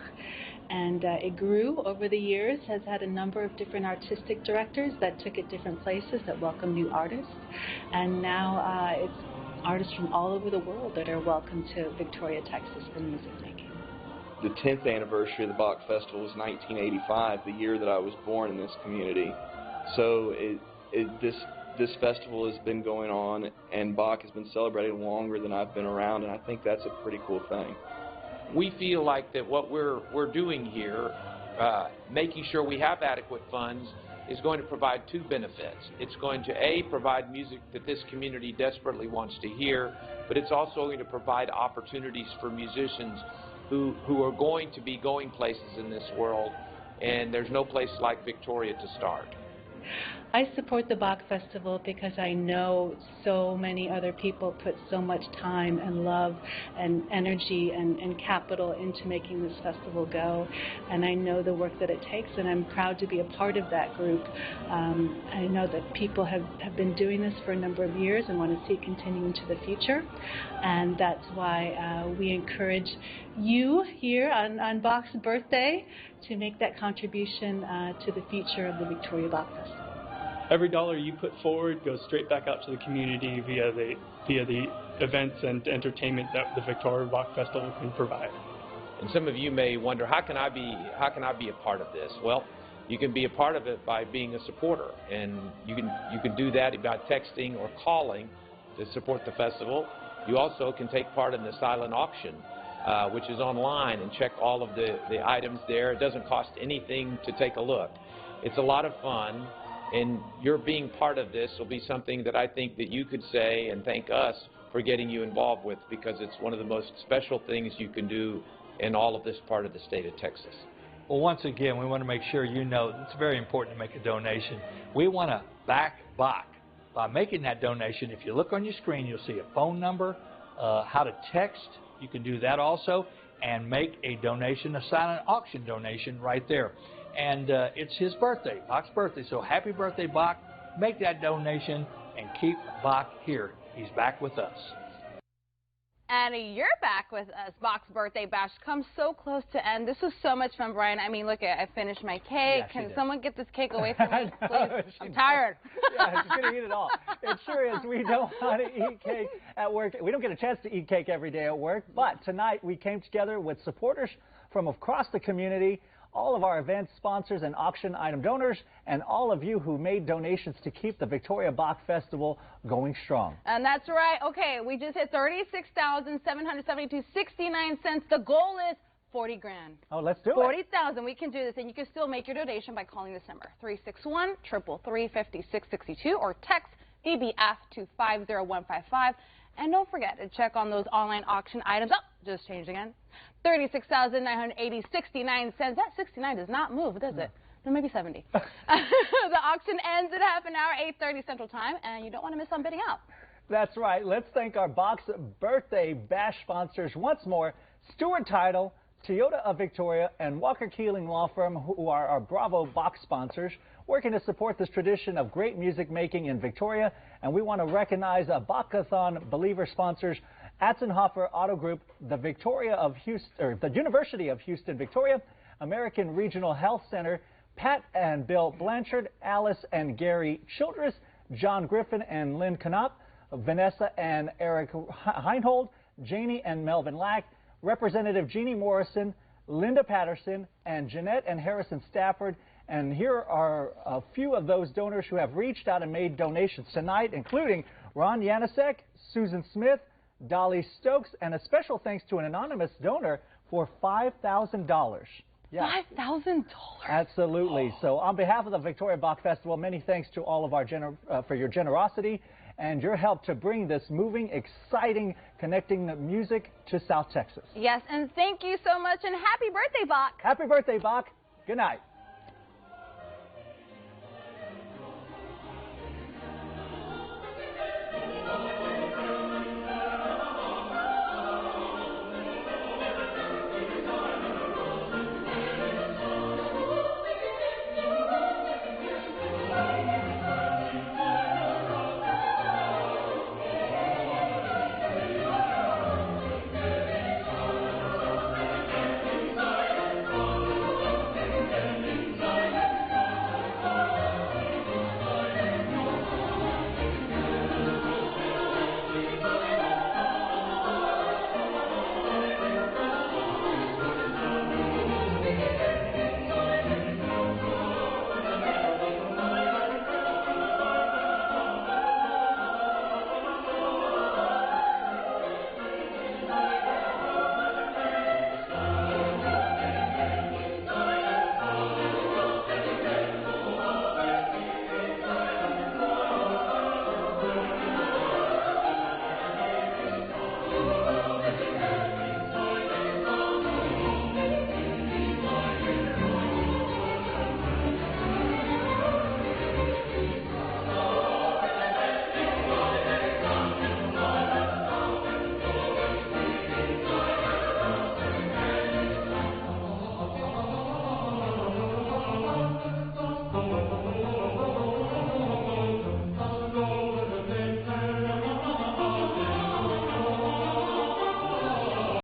And it grew over the years, has had a number of different artistic directors that took it different places, that welcome new artists. And now it's artists from all over the world that are welcome to Victoria, Texas for music making. The 10th anniversary of the Bach Festival was 1985, the year that I was born in this community. So this festival has been going on, and Bach has been celebrated longer than I've been around, and I think that's a pretty cool thing. We feel like that what we're doing here, making sure we have adequate funds, is going to provide two benefits. It's going to, A, provide music that this community desperately wants to hear, but it's also going to provide opportunities for musicians who are going to be going places in this world, and there's no place like Victoria to start. I support the Bach Festival because I know so many other people put so much time and love and energy and capital into making this festival go, and I know the work that it takes, and I'm proud to be a part of that group. I know that people have been doing this for a number of years and want to see it continue into the future, and that's why we encourage you here on Bach's birthday to make that contribution to the future of the Victoria Bach Festival. Every dollar you put forward goes straight back out to the community via the events and entertainment that the Victoria Bach Festival can provide. And some of you may wonder, how can I be a part of this? Well, you can be a part of it by being a supporter, and you can do that by texting or calling to support the festival. You also can take part in the silent auction, which is online, and check all of the items there. It doesn't cost anything to take a look. It's a lot of fun. And your being part of this will be something that I think that you could say and thank us for getting you involved with, because it's one of the most special things you can do in all of this part of the state of Texas. Well, once again, we want to make sure you know it's very important to make a donation. We want to back Bach. By making that donation, if you look on your screen, you'll see a phone number, how to text. You can do that also, and make a donation, a silent auction donation right there. And it's his birthday, Bach's birthday. So happy birthday, Bach. Make that donation and keep Bach here. He's back with us. And you're back with us. Bach's birthday bash comes so close to end. This was so much fun, Brian. I mean, look, I finished my cake. Yeah, Can someone get this cake away from me, please? I'm tired. Yeah, she's going to eat it all. It sure is. We don't want to eat cake at work. We don't get a chance to eat cake every day at work. But tonight we came together with supporters from across the community, all of our event sponsors and auction item donors, and all of you who made donations to keep the Victoria Bach Festival going strong. And that's right. Okay, we just hit $36,772.69. The goal is 40 grand. Oh, let's do it. 40,000. We can do this, and you can still make your donation by calling this number, 361-333-5662, or text EBF to 50155. And don't forget to check on those online auction items. Oh, just changed again. $36,980.69. That 69 does not move, does it? No, maybe 70. The auction ends at half an hour, 8:30 Central Time, and you don't want to miss on bidding out. That's right. Let's thank our Bach's Birthday Bash sponsors once more, Stewart Title, Toyota of Victoria, and Walker Keeling Law Firm, who are our Bravo Bach sponsors, working to support this tradition of great music making in Victoria. And we want to recognize Bachathon believer sponsors, Atzenhofer Auto Group, the the University of Houston, Victoria, American Regional Health Center, Pat and Bill Blanchard, Alice and Gary Childress, John Griffin and Lynn Knopp, Vanessa and Eric Heinhold, Janie and Melvin Lack, Representative Jeannie Morrison, Linda Patterson, and Jeanette and Harrison Stafford. And here are a few of those donors who have reached out and made donations tonight, including Ron Yanasek, Susan Smith, Dolly Stokes, and a special thanks to an anonymous donor for $5,000. Yeah. $5,000? Absolutely. So on behalf of the Victoria Bach Festival, many thanks to all of our for your generosity and your help to bring this moving, exciting, connecting music to South Texas. Yes, and thank you so much, and happy birthday, Bach. Happy birthday, Bach. Good night.